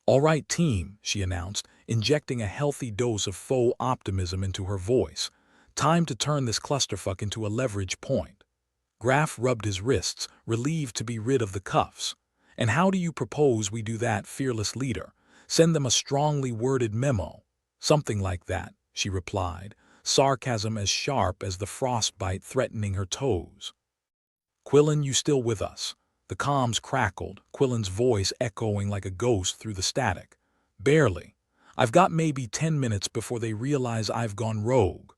"All right, team," she announced, injecting a healthy dose of faux optimism into her voice. "Time to turn this clusterfuck into a leverage point." Graf rubbed his wrists, relieved to be rid of the cuffs. "And how do you propose we do that, fearless leader? Send them a strongly worded memo." "Something like that," she replied, sarcasm as sharp as the frostbite threatening her toes. "Quillen, you still with us?" The comms crackled, Quillen's voice echoing like a ghost through the static. "Barely. I've got maybe 10 minutes before they realize I've gone rogue."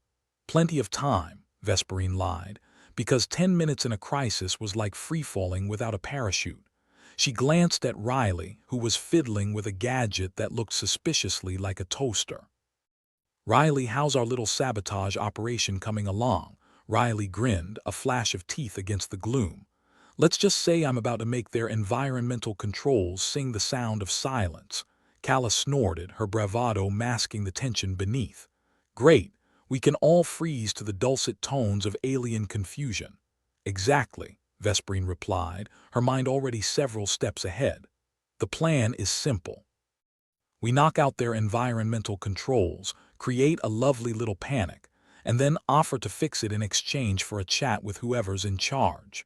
"Plenty of time," Vesperine lied, because 10 minutes in a crisis was like free-falling without a parachute. She glanced at Riley, who was fiddling with a gadget that looked suspiciously like a toaster. "Riley, how's our little sabotage operation coming along?" Riley grinned, a flash of teeth against the gloom. "Let's just say I'm about to make their environmental controls sing the sound of silence." Calla snorted, her bravado masking the tension beneath. "Great, we can all freeze to the dulcet tones of alien confusion." "Exactly," Vesperine replied, her mind already several steps ahead. "The plan is simple. We knock out their environmental controls, create a lovely little panic, and then offer to fix it in exchange for a chat with whoever's in charge."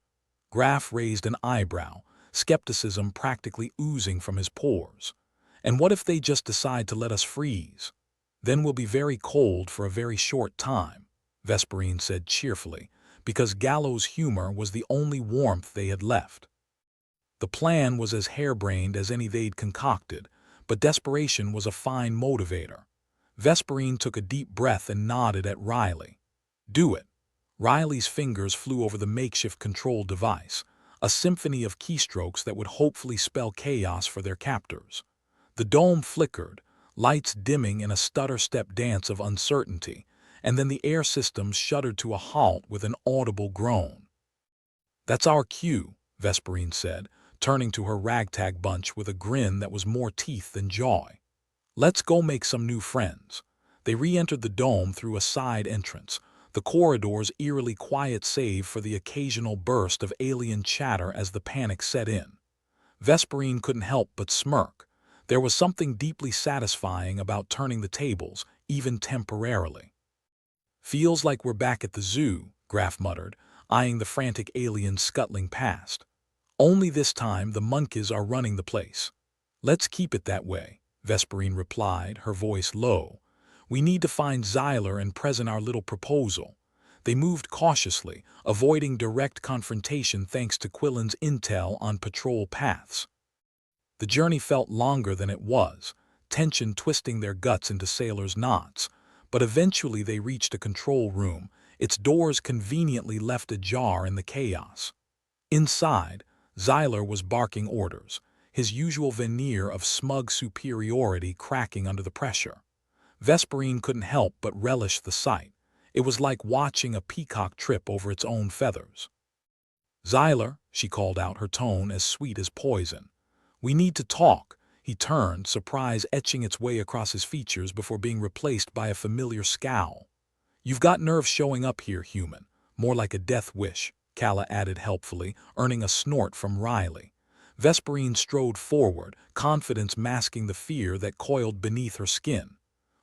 Graf raised an eyebrow, skepticism practically oozing from his pores. "And what if they just decide to let us freeze? Then we'll be very cold for a very short time," Vesperine said cheerfully, because gallows humor was the only warmth they had left. The plan was as harebrained as any they'd concocted, but desperation was a fine motivator. Vesperine took a deep breath and nodded at Riley. "Do it." Riley's fingers flew over the makeshift control device, a symphony of keystrokes that would hopefully spell chaos for their captors. The dome flickered, lights dimming in a stutter-step dance of uncertainty, and then the air systems shuddered to a halt with an audible groan. "That's our cue," Vesperine said, turning to her ragtag bunch with a grin that was more teeth than joy. "Let's go make some new friends." They re-entered the dome through a side entrance, the corridors eerily quiet save for the occasional burst of alien chatter as the panic set in. Vesperine couldn't help but smirk. There was something deeply satisfying about turning the tables, even temporarily. "Feels like we're back at the zoo," Graf muttered, eyeing the frantic aliens scuttling past. "Only this time the monkeys are running the place." "Let's keep it that way," Vesperine replied, her voice low. "We need to find Xyler and present our little proposal." They moved cautiously, avoiding direct confrontation thanks to Quillen's intel on patrol paths. The journey felt longer than it was, tension twisting their guts into sailors' knots, but eventually they reached a control room, its doors conveniently left ajar in the chaos. Inside, Xyler was barking orders, his usual veneer of smug superiority cracking under the pressure. Vesperine couldn't help but relish the sight. It was like watching a peacock trip over its own feathers. "Xyler," she called out, her tone as sweet as poison. "We need to talk." He turned, surprise etching its way across his features before being replaced by a familiar scowl. "You've got nerves showing up here, human. More like a death wish," Calla added helpfully, earning a snort from Riley. Vesperine strode forward, confidence masking the fear that coiled beneath her skin.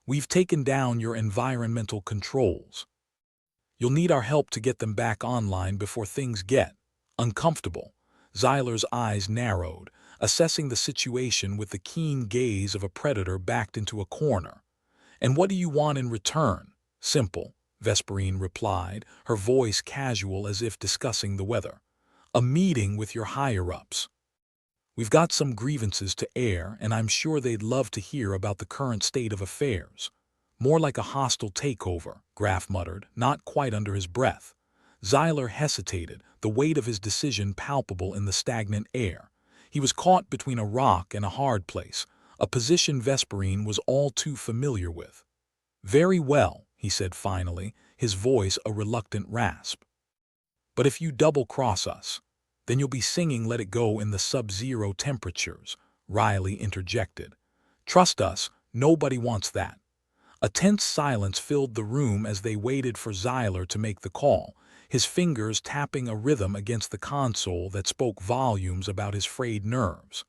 "We've taken down your environmental controls. You'll need our help to get them back online before things get uncomfortable." Xyler's eyes narrowed, assessing the situation with the keen gaze of a predator backed into a corner. "And what do you want in return?" "Simple," Vesperine replied, her voice casual as if discussing the weather. "A meeting with your higher-ups. We've got some grievances to air, and I'm sure they'd love to hear about the current state of affairs." "More like a hostile takeover," Graf muttered, not quite under his breath. Xyler hesitated, the weight of his decision palpable in the stagnant air. He was caught between a rock and a hard place, a position Vesperine was all too familiar with. "Very well," he said finally, his voice a reluctant rasp. "But if you double-cross us, then you'll be singing Let It Go in the sub-zero temperatures," Riley interjected. "Trust us, nobody wants that." A tense silence filled the room as they waited for Xyler to make the call, his fingers tapping a rhythm against the console that spoke volumes about his frayed nerves.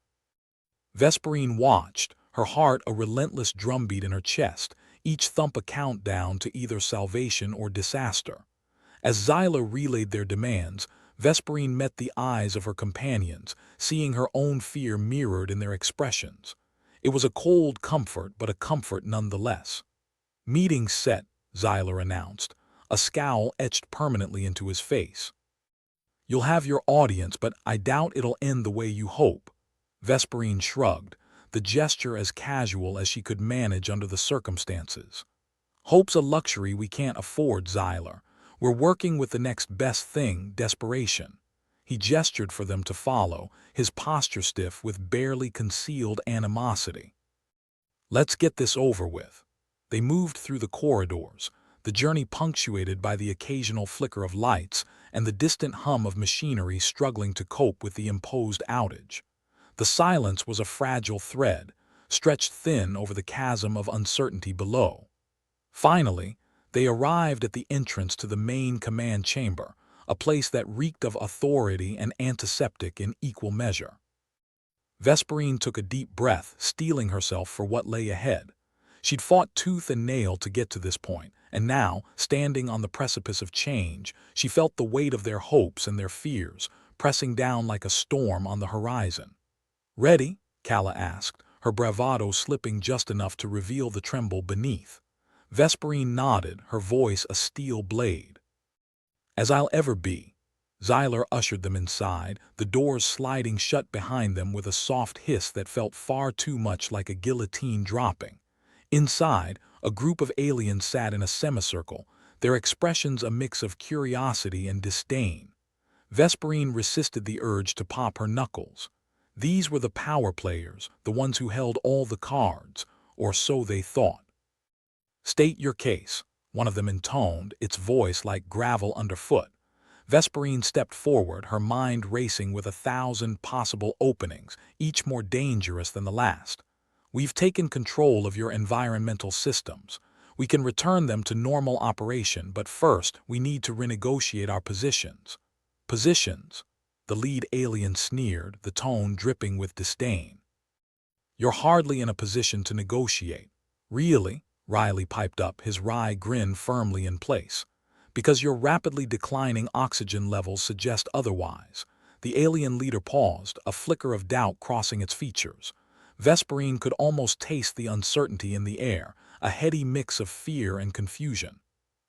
Vesperine watched, her heart a relentless drumbeat in her chest, each thump a countdown to either salvation or disaster. As Xyler relayed their demands, Vesperine met the eyes of her companions, seeing her own fear mirrored in their expressions. It was a cold comfort, but a comfort nonetheless. "Meeting set," Xyler announced, a scowl etched permanently into his face. "You'll have your audience, but I doubt it'll end the way you hope." Vesperine shrugged, the gesture as casual as she could manage under the circumstances. "Hope's a luxury we can't afford, Xyler. We're working with the next best thing, desperation." He gestured for them to follow, his posture stiff with barely concealed animosity. "Let's get this over with." They moved through the corridors, the journey punctuated by the occasional flicker of lights and the distant hum of machinery struggling to cope with the imposed outage. The silence was a fragile thread, stretched thin over the chasm of uncertainty below. Finally, they arrived at the entrance to the main command chamber, a place that reeked of authority and antiseptic in equal measure. Vesperine took a deep breath, steeling herself for what lay ahead. She'd fought tooth and nail to get to this point, and now, standing on the precipice of change, she felt the weight of their hopes and their fears, pressing down like a storm on the horizon. "Ready?" Calla asked, her bravado slipping just enough to reveal the tremble beneath. Vesperine nodded, her voice a steel blade. "As I'll ever be." Xyler ushered them inside, the doors sliding shut behind them with a soft hiss that felt far too much like a guillotine dropping. Inside, a group of aliens sat in a semicircle, their expressions a mix of curiosity and disdain. Vesperine resisted the urge to pop her knuckles. These were the power players, the ones who held all the cards, or so they thought. "State your case," one of them intoned, its voice like gravel underfoot. Vesperine stepped forward, her mind racing with 1,000 possible openings, each more dangerous than the last. "We've taken control of your environmental systems. We can return them to normal operation, but first we need to renegotiate our positions." "Positions?" The lead alien sneered, the tone dripping with disdain. "You're hardly in a position to negotiate." "Really?" Riley piped up, his wry grin firmly in place. "Because your rapidly declining oxygen levels suggest otherwise." The alien leader paused, a flicker of doubt crossing its features. Vesperine could almost taste the uncertainty in the air, a heady mix of fear and confusion.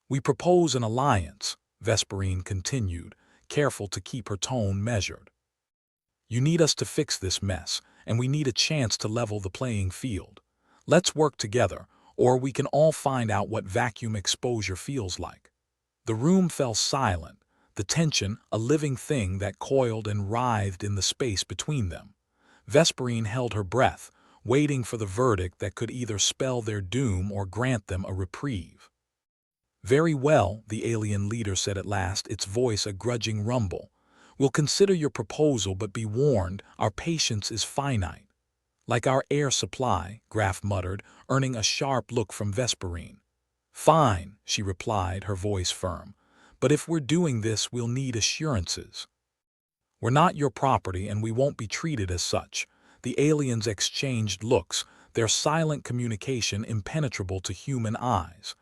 "We propose an alliance," Vesperine continued, careful to keep her tone measured. "You need us to fix this mess, and we need a chance to level the playing field. Let's work together, or we can all find out what vacuum exposure feels like." The room fell silent, the tension a living thing that coiled and writhed in the space between them. Vesperine held her breath, waiting for the verdict that could either spell their doom or grant them a reprieve. "Very well," the alien leader said at last, its voice a grudging rumble. "We'll consider your proposal, but be warned, our patience is finite." "Like our air supply," Graf muttered, earning a sharp look from Vesperine. "Fine," she replied, her voice firm. "But if we're doing this, we'll need assurances. We're not your property, and we won't be treated as such." The aliens exchanged looks, their silent communication impenetrable to human eyes.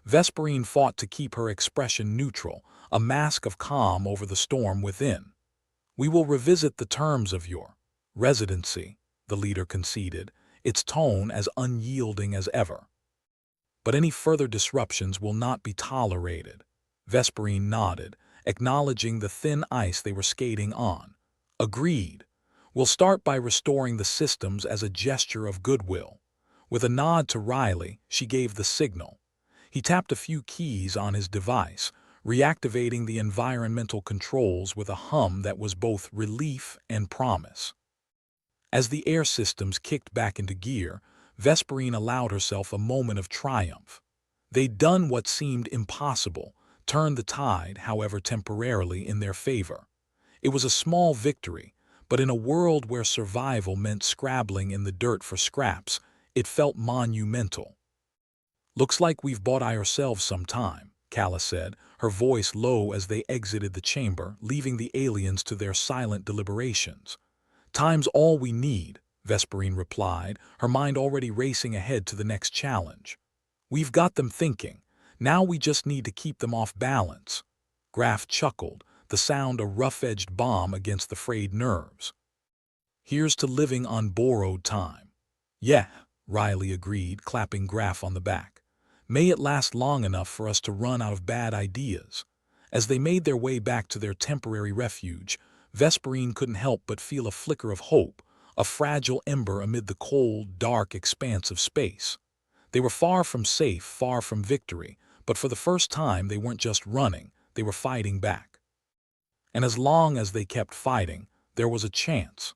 Vesperine fought to keep her expression neutral, a mask of calm over the storm within. "We will revisit the terms of your residency," the leader conceded, its tone as unyielding as ever. "But any further disruptions will not be tolerated." Vesperine nodded, acknowledging the thin ice they were skating on. "Agreed. We'll start by restoring the systems as a gesture of goodwill." With a nod to Riley, she gave the signal. He tapped a few keys on his device, reactivating the environmental controls with a hum that was both relief and promise. As the air systems kicked back into gear, Vesperine allowed herself a moment of triumph. They'd done what seemed impossible, turned the tide, however temporarily, in their favor. It was a small victory, but in a world where survival meant scrabbling in the dirt for scraps, it felt monumental. "Looks like we've bought ourselves some time," Calla said, her voice low as they exited the chamber, leaving the aliens to their silent deliberations. "Time's all we need," Vesperine replied, her mind already racing ahead to the next challenge. "We've got them thinking. Now we just need to keep them off balance." Graf chuckled, the sound a rough-edged bomb against the frayed nerves. "Here's to living on borrowed time." "Yeah," Riley agreed, clapping Graf on the back. "May it last long enough for us to run out of bad ideas." As they made their way back to their temporary refuge, Vesperine couldn't help but feel a flicker of hope, a fragile ember amid the cold, dark expanse of space. They were far from safe, far from victory, but for the first time they weren't just running, they were fighting back. And as long as they kept fighting, there was a chance.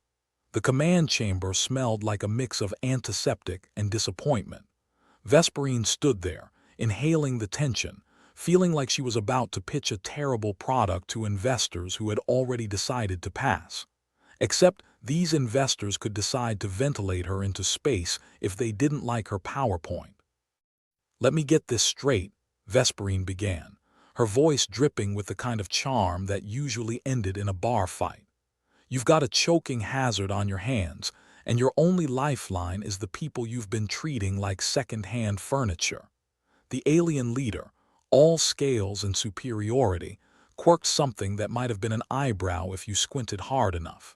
The command chamber smelled like a mix of antiseptic and disappointment. Vesperine stood there, inhaling the tension, feeling like she was about to pitch a terrible product to investors who had already decided to pass. Except these investors could decide to ventilate her into space if they didn't like her PowerPoint. "Let me get this straight," Vesperine began, her voice dripping with the kind of charm that usually ended in a bar fight. "You've got a choking hazard on your hands, and your only lifeline is the people you've been treating like second-hand furniture." The alien leader, all scales and superiority, quirked something that might have been an eyebrow if you squinted hard enough.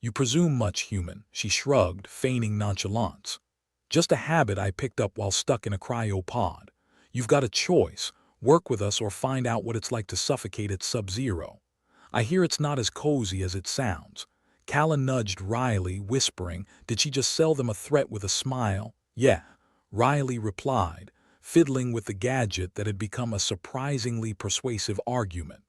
"You presume much, human," she shrugged, feigning nonchalance. "Just a habit I picked up while stuck in a cryopod. You've got a choice, work with us or find out what it's like to suffocate at sub-zero. I hear it's not as cozy as it sounds." Calla nudged Riley, whispering, did she just sell them a threat with a smile? "Yeah," Riley replied, fiddling with the gadget that had become a surprisingly persuasive argument.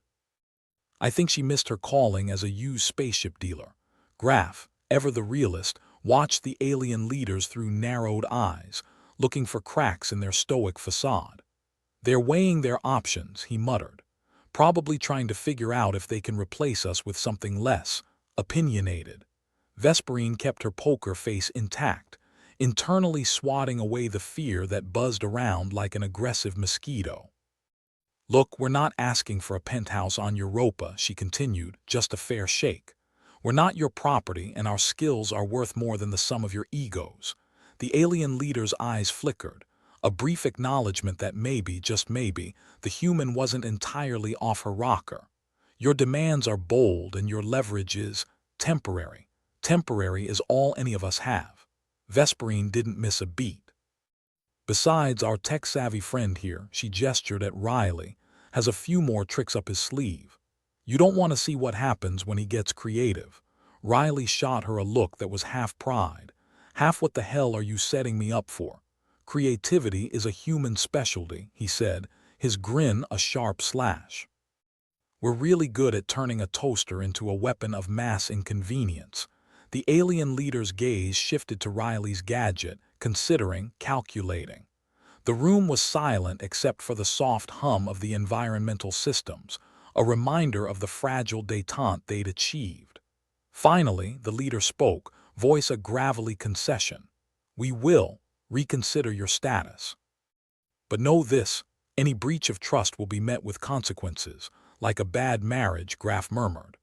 "I think she missed her calling as a used spaceship dealer." Graf, ever the realist, watched the alien leaders through narrowed eyes, looking for cracks in their stoic facade. "They're weighing their options," he muttered, "probably trying to figure out if they can replace us with something less opinionated." Vesperine kept her poker face intact, internally swatting away the fear that buzzed around like an aggressive mosquito. "Look, we're not asking for a penthouse on Europa," she continued, "just a fair shake. We're not your property, and our skills are worth more than the sum of your egos." The alien leader's eyes flickered, a brief acknowledgement that maybe, just maybe, the human wasn't entirely off her rocker. "Your demands are bold and your leverage is temporary. Temporary is all any of us have." Vesperine didn't miss a beat. "Besides, our tech-savvy friend here," she gestured at Riley, "has a few more tricks up his sleeve. You don't want to see what happens when he gets creative." Riley shot her a look that was half pride, half "what the hell are you setting me up for?" "Creativity is a human specialty," he said, his grin a sharp slash. "We're really good at turning a toaster into a weapon of mass inconvenience." The alien leader's gaze shifted to Riley's gadget, considering, calculating. The room was silent except for the soft hum of the environmental systems, a reminder of the fragile détente they'd achieved. Finally, the leader spoke, voice a gravelly concession. "We will reconsider your status. But know this, any breach of trust will be met with consequences, like a bad marriage," Graf murmured.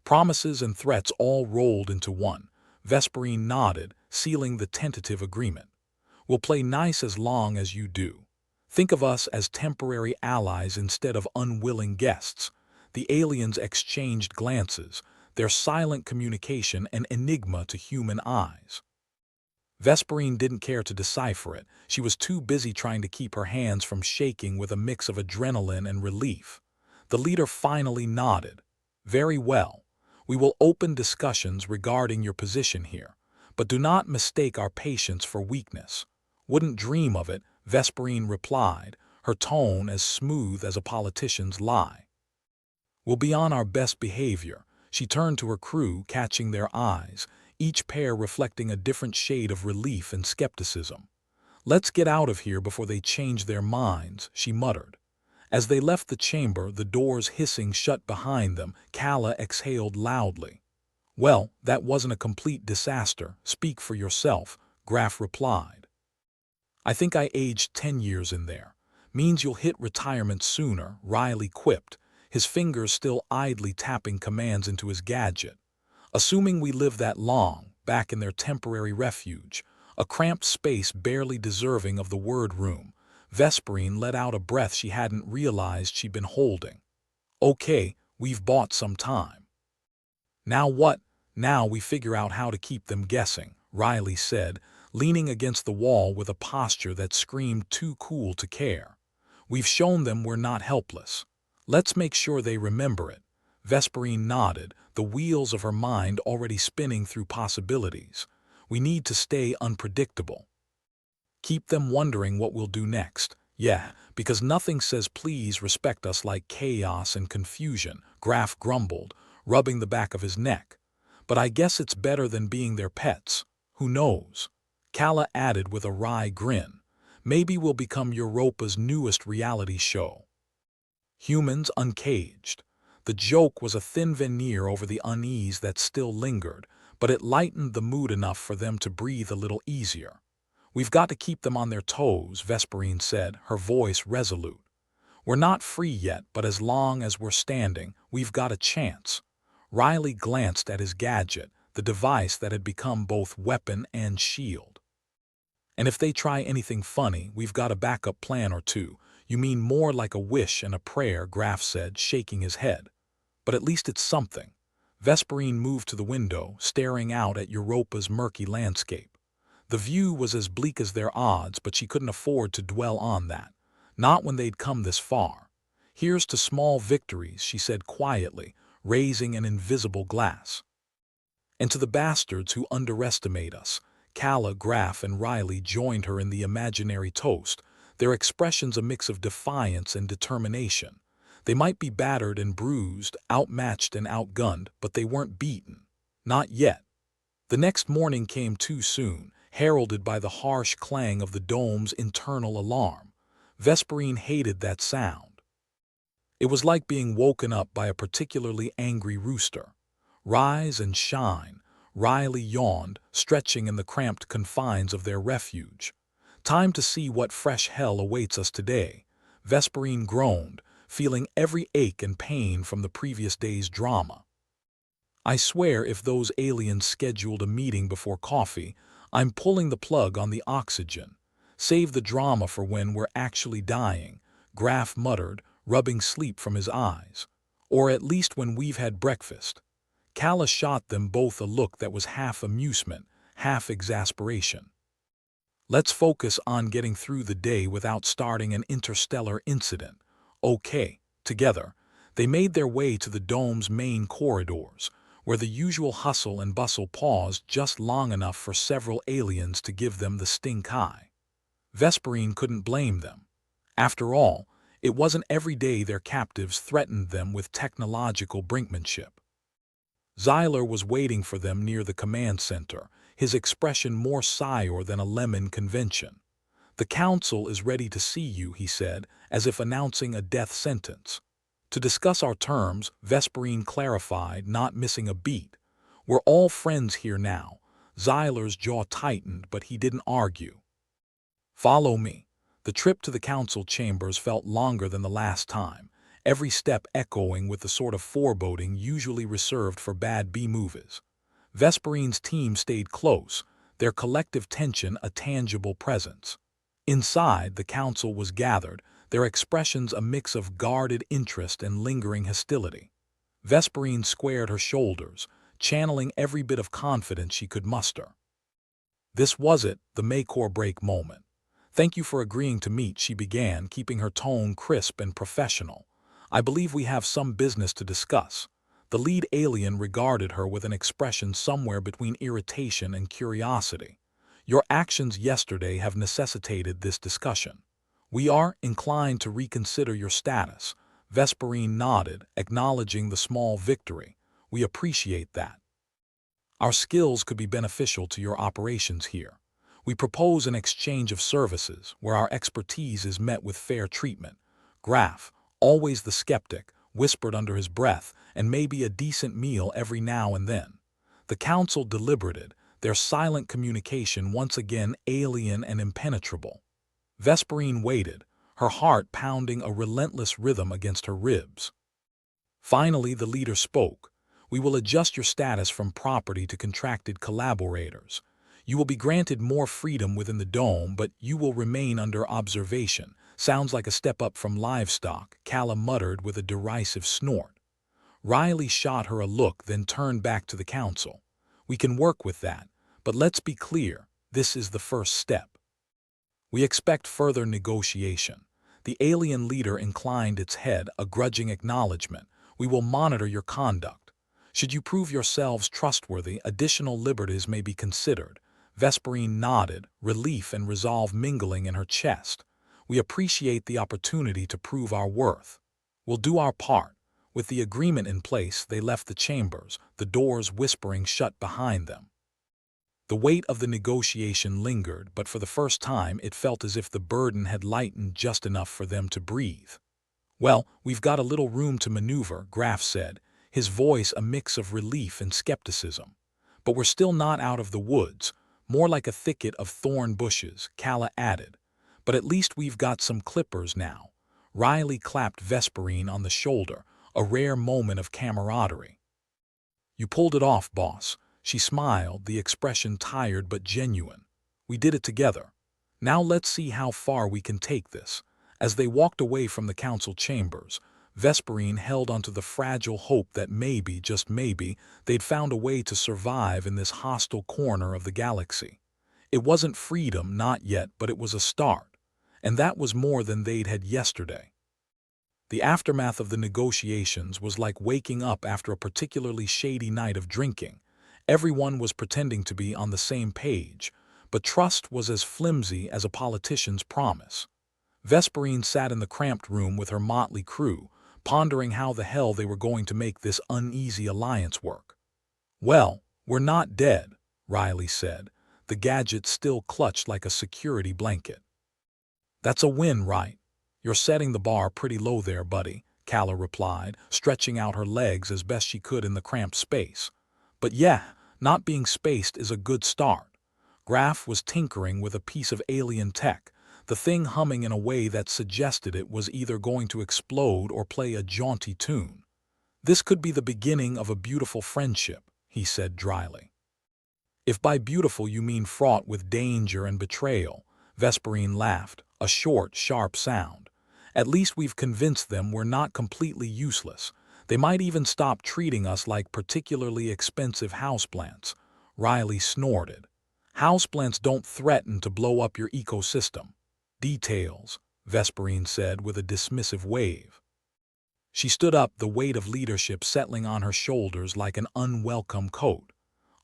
Promises and threats all rolled into one. Vesperine nodded, sealing the tentative agreement. "We'll play nice as long as you do. Think of us as temporary allies instead of unwilling guests." The aliens exchanged glances, their silent communication an enigma to human eyes. Vesperine didn't care to decipher it. She was too busy trying to keep her hands from shaking with a mix of adrenaline and relief. The leader finally nodded. "Very well. We will open discussions regarding your position here, but do not mistake our patience for weakness." "Wouldn't dream of it," Vesperine replied, her tone as smooth as a politician's lie. "We'll be on our best behavior." She turned to her crew, catching their eyes, each pair reflecting a different shade of relief and skepticism. "Let's get out of here before they change their minds," she muttered. As they left the chamber, the doors hissing shut behind them, Kala exhaled loudly. "Well, that wasn't a complete disaster. Speak for yourself," Graf replied. "I think I aged 10 years in there. Means you'll hit retirement sooner," Riley quipped, his fingers still idly tapping commands into his gadget. "Assuming we live that long, back in their temporary refuge, a cramped space barely deserving of the word room." Vesperine let out a breath she hadn't realized she'd been holding. "Okay, we've bought some time." "Now what?" "Now we figure out how to keep them guessing," Riley said, leaning against the wall with a posture that screamed too cool to care. "We've shown them we're not helpless. Let's make sure they remember it." Vesperine nodded, the wheels of her mind already spinning through possibilities. "We need to stay unpredictable. Keep them wondering what we'll do next." "Yeah, because nothing says please respect us like chaos and confusion," Graf grumbled, rubbing the back of his neck. "But I guess it's better than being their pets. Who knows?" Kala added with a wry grin. "Maybe we'll become Europa's newest reality show. Humans uncaged." The joke was a thin veneer over the unease that still lingered, but it lightened the mood enough for them to breathe a little easier. "We've got to keep them on their toes," Vesperine said, her voice resolute. "We're not free yet, but as long as we're standing, we've got a chance." Riley glanced at his gadget, the device that had become both weapon and shield. "And if they try anything funny, we've got a backup plan or two." "You mean more like a wish and a prayer," Graf said, shaking his head. "But at least it's something." Vesperine moved to the window, staring out at Europa's murky landscape. The view was as bleak as their odds, but she couldn't afford to dwell on that. Not when they'd come this far. "Here's to small victories," she said quietly, raising an invisible glass. "And to the bastards who underestimate us." Kala, Graf, and Riley joined her in the imaginary toast, their expressions a mix of defiance and determination. They might be battered and bruised, outmatched and outgunned, but they weren't beaten. Not yet. The next morning came too soon, heralded by the harsh clang of the dome's internal alarm. Vesperine hated that sound. It was like being woken up by a particularly angry rooster. "Rise and shine," Riley yawned, stretching in the cramped confines of their refuge. "Time to see what fresh hell awaits us today." Vesperine groaned, feeling every ache and pain from the previous day's drama. "I swear if those aliens scheduled a meeting before coffee, I'm pulling the plug on the oxygen. Save the drama for when we're actually dying," Graf muttered, rubbing sleep from his eyes. "Or at least when we've had breakfast." Kala shot them both a look that was half amusement, half exasperation. "Let's focus on getting through the day without starting an interstellar incident." "Okay." Together, they made their way to the dome's main corridors, where the usual hustle and bustle paused just long enough for several aliens to give them the stink eye. Vesperine couldn't blame them. After all, it wasn't every day their captives threatened them with technological brinkmanship. Xyler was waiting for them near the command center, his expression more sour than a lemon convention. "The council is ready to see you," he said, as if announcing a death sentence. To discuss our terms, Vesperine clarified, not missing a beat. "We're all friends here now." Xyler's jaw tightened, but he didn't argue. "Follow me." The trip to the council chambers felt longer than the last time, every step echoing with the sort of foreboding usually reserved for bad B-movies. Vesperine's team stayed close, their collective tension a tangible presence. Inside, the council was gathered, their expressions a mix of guarded interest and lingering hostility. Vesperine squared her shoulders, channeling every bit of confidence she could muster. This was it, the make-or-break moment. "Thank you for agreeing to meet," she began, keeping her tone crisp and professional. "I believe we have some business to discuss." The lead alien regarded her with an expression somewhere between irritation and curiosity. "Your actions yesterday have necessitated this discussion. We are inclined to reconsider your status." Vesperine nodded, acknowledging the small victory. "We appreciate that. Our skills could be beneficial to your operations here. We propose an exchange of services where our expertise is met with fair treatment." Graf, always the skeptic, whispered under his breath, "and maybe a decent meal every now and then." The council deliberated, their silent communication once again alien and impenetrable. Vesperine waited, her heart pounding a relentless rhythm against her ribs. Finally, the leader spoke. "We will adjust your status from property to contracted collaborators. You will be granted more freedom within the dome, but you will remain under observation." "Sounds like a step up from livestock," Calla muttered with a derisive snort. Riley shot her a look, then turned back to the council. "We can work with that, but let's be clear, this is the first step. We expect further negotiation." The alien leader inclined its head, a grudging acknowledgement. "We will monitor your conduct. Should you prove yourselves trustworthy, additional liberties may be considered." Vesperine nodded, relief and resolve mingling in her chest. "We appreciate the opportunity to prove our worth. We'll do our part." With the agreement in place, they left the chambers, the doors whispering shut behind them. The weight of the negotiation lingered, but for the first time it felt as if the burden had lightened just enough for them to breathe. "Well, we've got a little room to maneuver," Graf said, his voice a mix of relief and skepticism. "But we're still not out of the woods, more like a thicket of thorn bushes," Calla added. "But at least we've got some clippers now." Riley clapped Vesperine on the shoulder, a rare moment of camaraderie. "You pulled it off, boss." She smiled, the expression tired but genuine. "We did it together. Now let's see how far we can take this." As they walked away from the council chambers, Vesperine held onto the fragile hope that maybe, just maybe, they'd found a way to survive in this hostile corner of the galaxy. It wasn't freedom, not yet, but it was a start. And that was more than they'd had yesterday. The aftermath of the negotiations was like waking up after a particularly shady night of drinking. Everyone was pretending to be on the same page, but trust was as flimsy as a politician's promise. Vesperine sat in the cramped room with her motley crew, pondering how the hell they were going to make this uneasy alliance work. "Well, we're not dead," Riley said, the gadget still clutched like a security blanket. "That's a win, right? You're setting the bar pretty low there, buddy," Calla replied, stretching out her legs as best she could in the cramped space. "But yeah, not being spaced is a good start." Graf was tinkering with a piece of alien tech, the thing humming in a way that suggested it was either going to explode or play a jaunty tune. "This could be the beginning of a beautiful friendship," he said dryly. "If by beautiful you mean fraught with danger and betrayal," Vesperine laughed, a short, sharp sound. "At least we've convinced them we're not completely useless. They might even stop treating us like particularly expensive houseplants." Riley snorted. "Houseplants don't threaten to blow up your ecosystem." "Details," Vesperine said with a dismissive wave. She stood up, the weight of leadership settling on her shoulders like an unwelcome coat.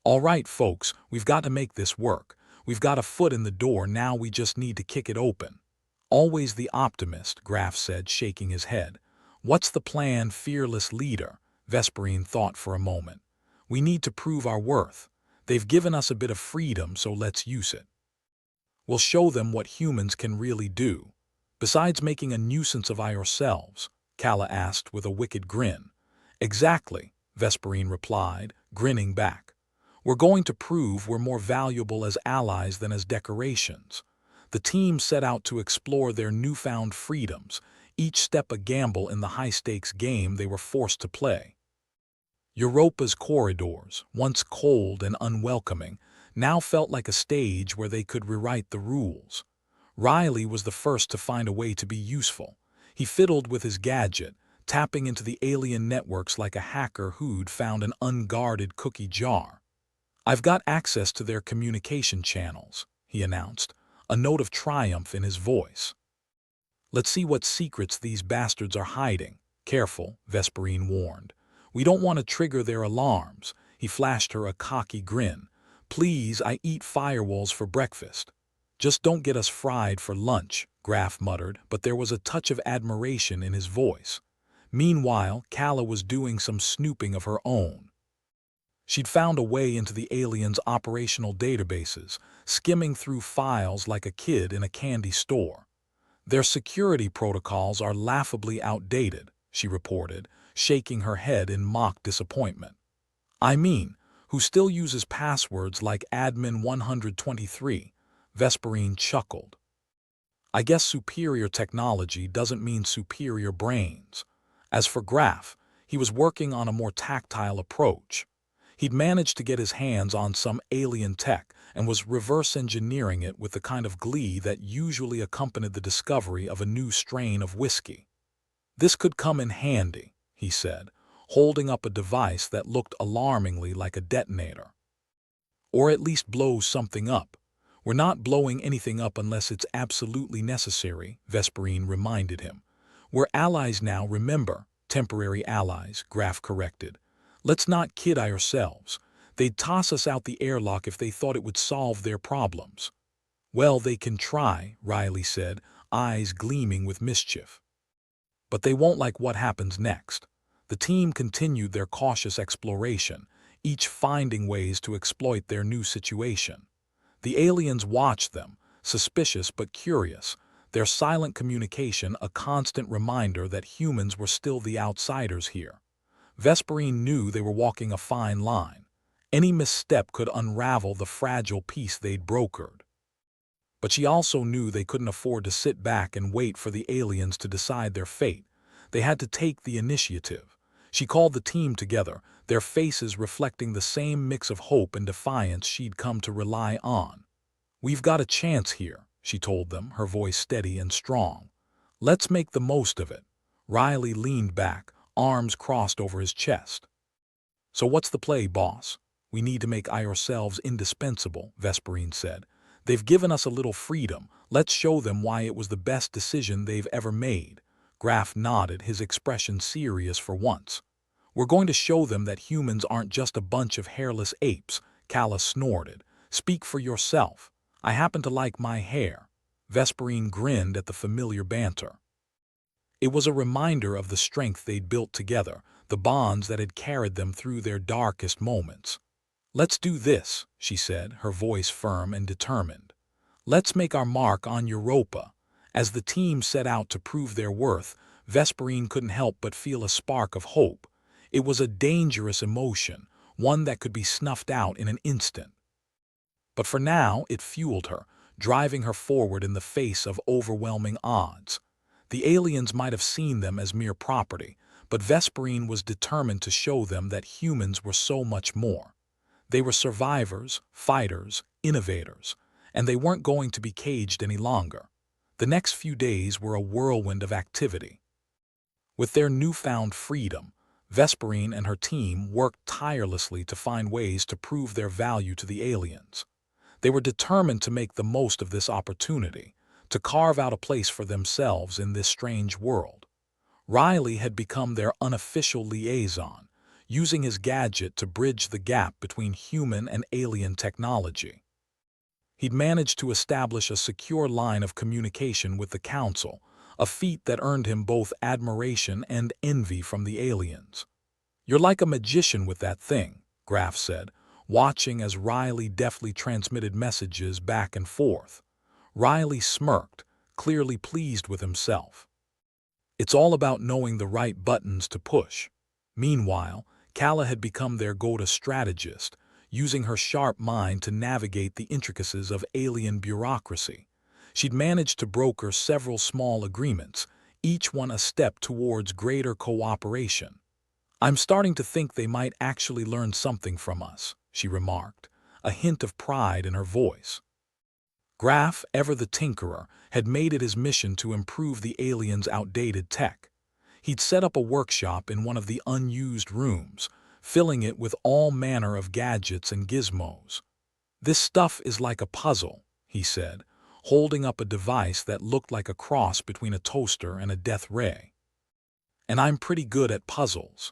"All right, folks, we've got to make this work. We've got a foot in the door, now we just need to kick it open." "Always the optimist," Graf said, shaking his head. "What's the plan, fearless leader?" Vesperine thought for a moment. "We need to prove our worth. They've given us a bit of freedom, so let's use it." We'll show them what humans can really do. Besides making a nuisance of ourselves, Kala asked with a wicked grin. Exactly, Vesperine replied, grinning back. We're going to prove we're more valuable as allies than as decorations. The team set out to explore their newfound freedoms, each step a gamble in the high-stakes game they were forced to play. Europa's corridors, once cold and unwelcoming, now felt like a stage where they could rewrite the rules. Riley was the first to find a way to be useful. He fiddled with his gadget, tapping into the alien networks like a hacker who'd found an unguarded cookie jar. I've got access to their communication channels, he announced, a note of triumph in his voice. Let's see what secrets these bastards are hiding. Careful, Vesperine warned. We don't want to trigger their alarms. He flashed her a cocky grin. Please, I eat firewalls for breakfast. Just don't get us fried for lunch, Graf muttered, but there was a touch of admiration in his voice. Meanwhile, Kala was doing some snooping of her own. She'd found a way into the aliens' operational databases, skimming through files like a kid in a candy store. Their security protocols are laughably outdated, she reported, shaking her head in mock disappointment. I mean, who still uses passwords like Admin 123? Vesperine chuckled. I guess superior technology doesn't mean superior brains. As for Graf, he was working on a more tactile approach. He'd managed to get his hands on some alien tech and was reverse engineering it with the kind of glee that usually accompanied the discovery of a new strain of whiskey. This could come in handy, he said, holding up a device that looked alarmingly like a detonator. Or at least blow something up. We're not blowing anything up unless it's absolutely necessary, Vesperine reminded him. We're allies now, remember, temporary allies, Graf corrected. Let's not kid ourselves. They'd toss us out the airlock if they thought it would solve their problems. Well, they can try, Riley said, eyes gleaming with mischief. But they won't like what happens next. The team continued their cautious exploration, each finding ways to exploit their new situation. The aliens watched them, suspicious but curious, their silent communication a constant reminder that humans were still the outsiders here. Vesperine knew they were walking a fine line. Any misstep could unravel the fragile peace they'd brokered. But she also knew they couldn't afford to sit back and wait for the aliens to decide their fate. They had to take the initiative. She called the team together, their faces reflecting the same mix of hope and defiance she'd come to rely on. We've got a chance here, she told them, her voice steady and strong. Let's make the most of it. Riley leaned back, arms crossed over his chest. So what's the play, boss? We need to make ourselves indispensable, Vesperine said. They've given us a little freedom. Let's show them why it was the best decision they've ever made. Graf nodded, his expression serious for once. We're going to show them that humans aren't just a bunch of hairless apes, Kala snorted. Speak for yourself. I happen to like my hair. Vesperine grinned at the familiar banter. It was a reminder of the strength they'd built together, the bonds that had carried them through their darkest moments. Let's do this, she said, her voice firm and determined. Let's make our mark on Europa. As the team set out to prove their worth, Vesperine couldn't help but feel a spark of hope. It was a dangerous emotion, one that could be snuffed out in an instant. But for now, it fueled her, driving her forward in the face of overwhelming odds. The aliens might have seen them as mere property, but Vesperine was determined to show them that humans were so much more. They were survivors, fighters, innovators, and they weren't going to be caged any longer. The next few days were a whirlwind of activity. With their newfound freedom, Vesperine and her team worked tirelessly to find ways to prove their value to the aliens. They were determined to make the most of this opportunity, to carve out a place for themselves in this strange world. Riley had become their unofficial liaison, using his gadget to bridge the gap between human and alien technology. He'd managed to establish a secure line of communication with the Council, a feat that earned him both admiration and envy from the aliens. You're like a magician with that thing, Graf said, watching as Riley deftly transmitted messages back and forth. Riley smirked, clearly pleased with himself. It's all about knowing the right buttons to push. Meanwhile, Kala had become their go-to strategist, using her sharp mind to navigate the intricacies of alien bureaucracy. She'd managed to broker several small agreements, each one a step towards greater cooperation. "I'm starting to think they might actually learn something from us," she remarked, a hint of pride in her voice. Graf, ever the tinkerer, had made it his mission to improve the aliens' outdated tech. He'd set up a workshop in one of the unused rooms, filling it with all manner of gadgets and gizmos. "This stuff is like a puzzle," he said, holding up a device that looked like a cross between a toaster and a death ray. "And I'm pretty good at puzzles."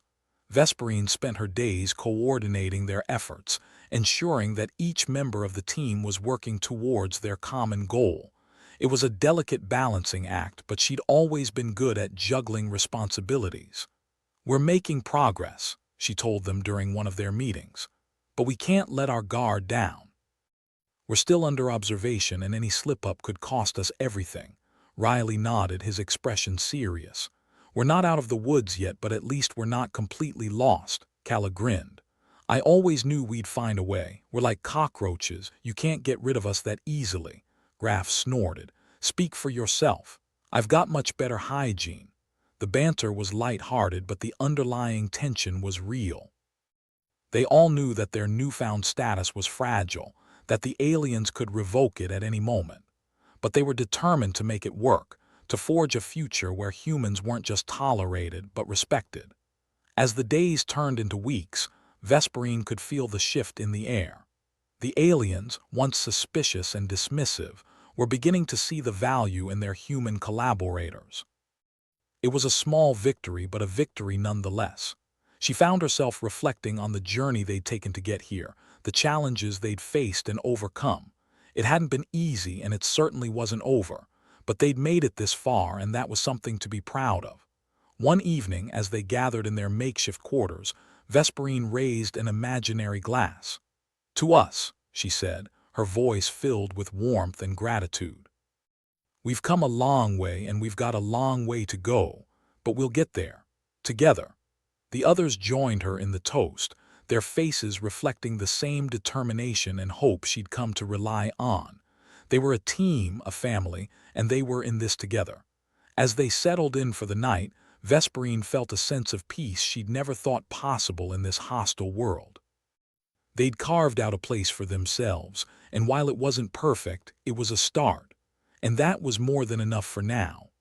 Vesperine spent her days coordinating their efforts, ensuring that each member of the team was working towards their common goal. It was a delicate balancing act, but she'd always been good at juggling responsibilities. "We're making progress," she told them during one of their meetings, "but we can't let our guard down. We're still under observation and any slip-up could cost us everything." Riley nodded, his expression serious. "We're not out of the woods yet, but at least we're not completely lost," Kala grinned. "I always knew we'd find a way. We're like cockroaches. You can't get rid of us that easily." Graf snorted. "Speak for yourself. I've got much better hygiene." The banter was light-hearted, but the underlying tension was real. They all knew that their newfound status was fragile, that the aliens could revoke it at any moment. But they were determined to make it work, to forge a future where humans weren't just tolerated but respected. As the days turned into weeks, Vesperine could feel the shift in the air. The aliens, once suspicious and dismissive, were beginning to see the value in their human collaborators. It was a small victory, but a victory nonetheless. She found herself reflecting on the journey they'd taken to get here, the challenges they'd faced and overcome. It hadn't been easy, and it certainly wasn't over, but they'd made it this far, and that was something to be proud of. One evening, as they gathered in their makeshift quarters, Vesperine raised an imaginary glass. "To us," she said, her voice filled with warmth and gratitude. "We've come a long way, and we've got a long way to go, but we'll get there. Together." The others joined her in the toast, their faces reflecting the same determination and hope she'd come to rely on. They were a team, a family, and they were in this together. As they settled in for the night, Vesperine felt a sense of peace she'd never thought possible in this hostile world. They'd carved out a place for themselves, and while it wasn't perfect, it was a start. And that was more than enough for now.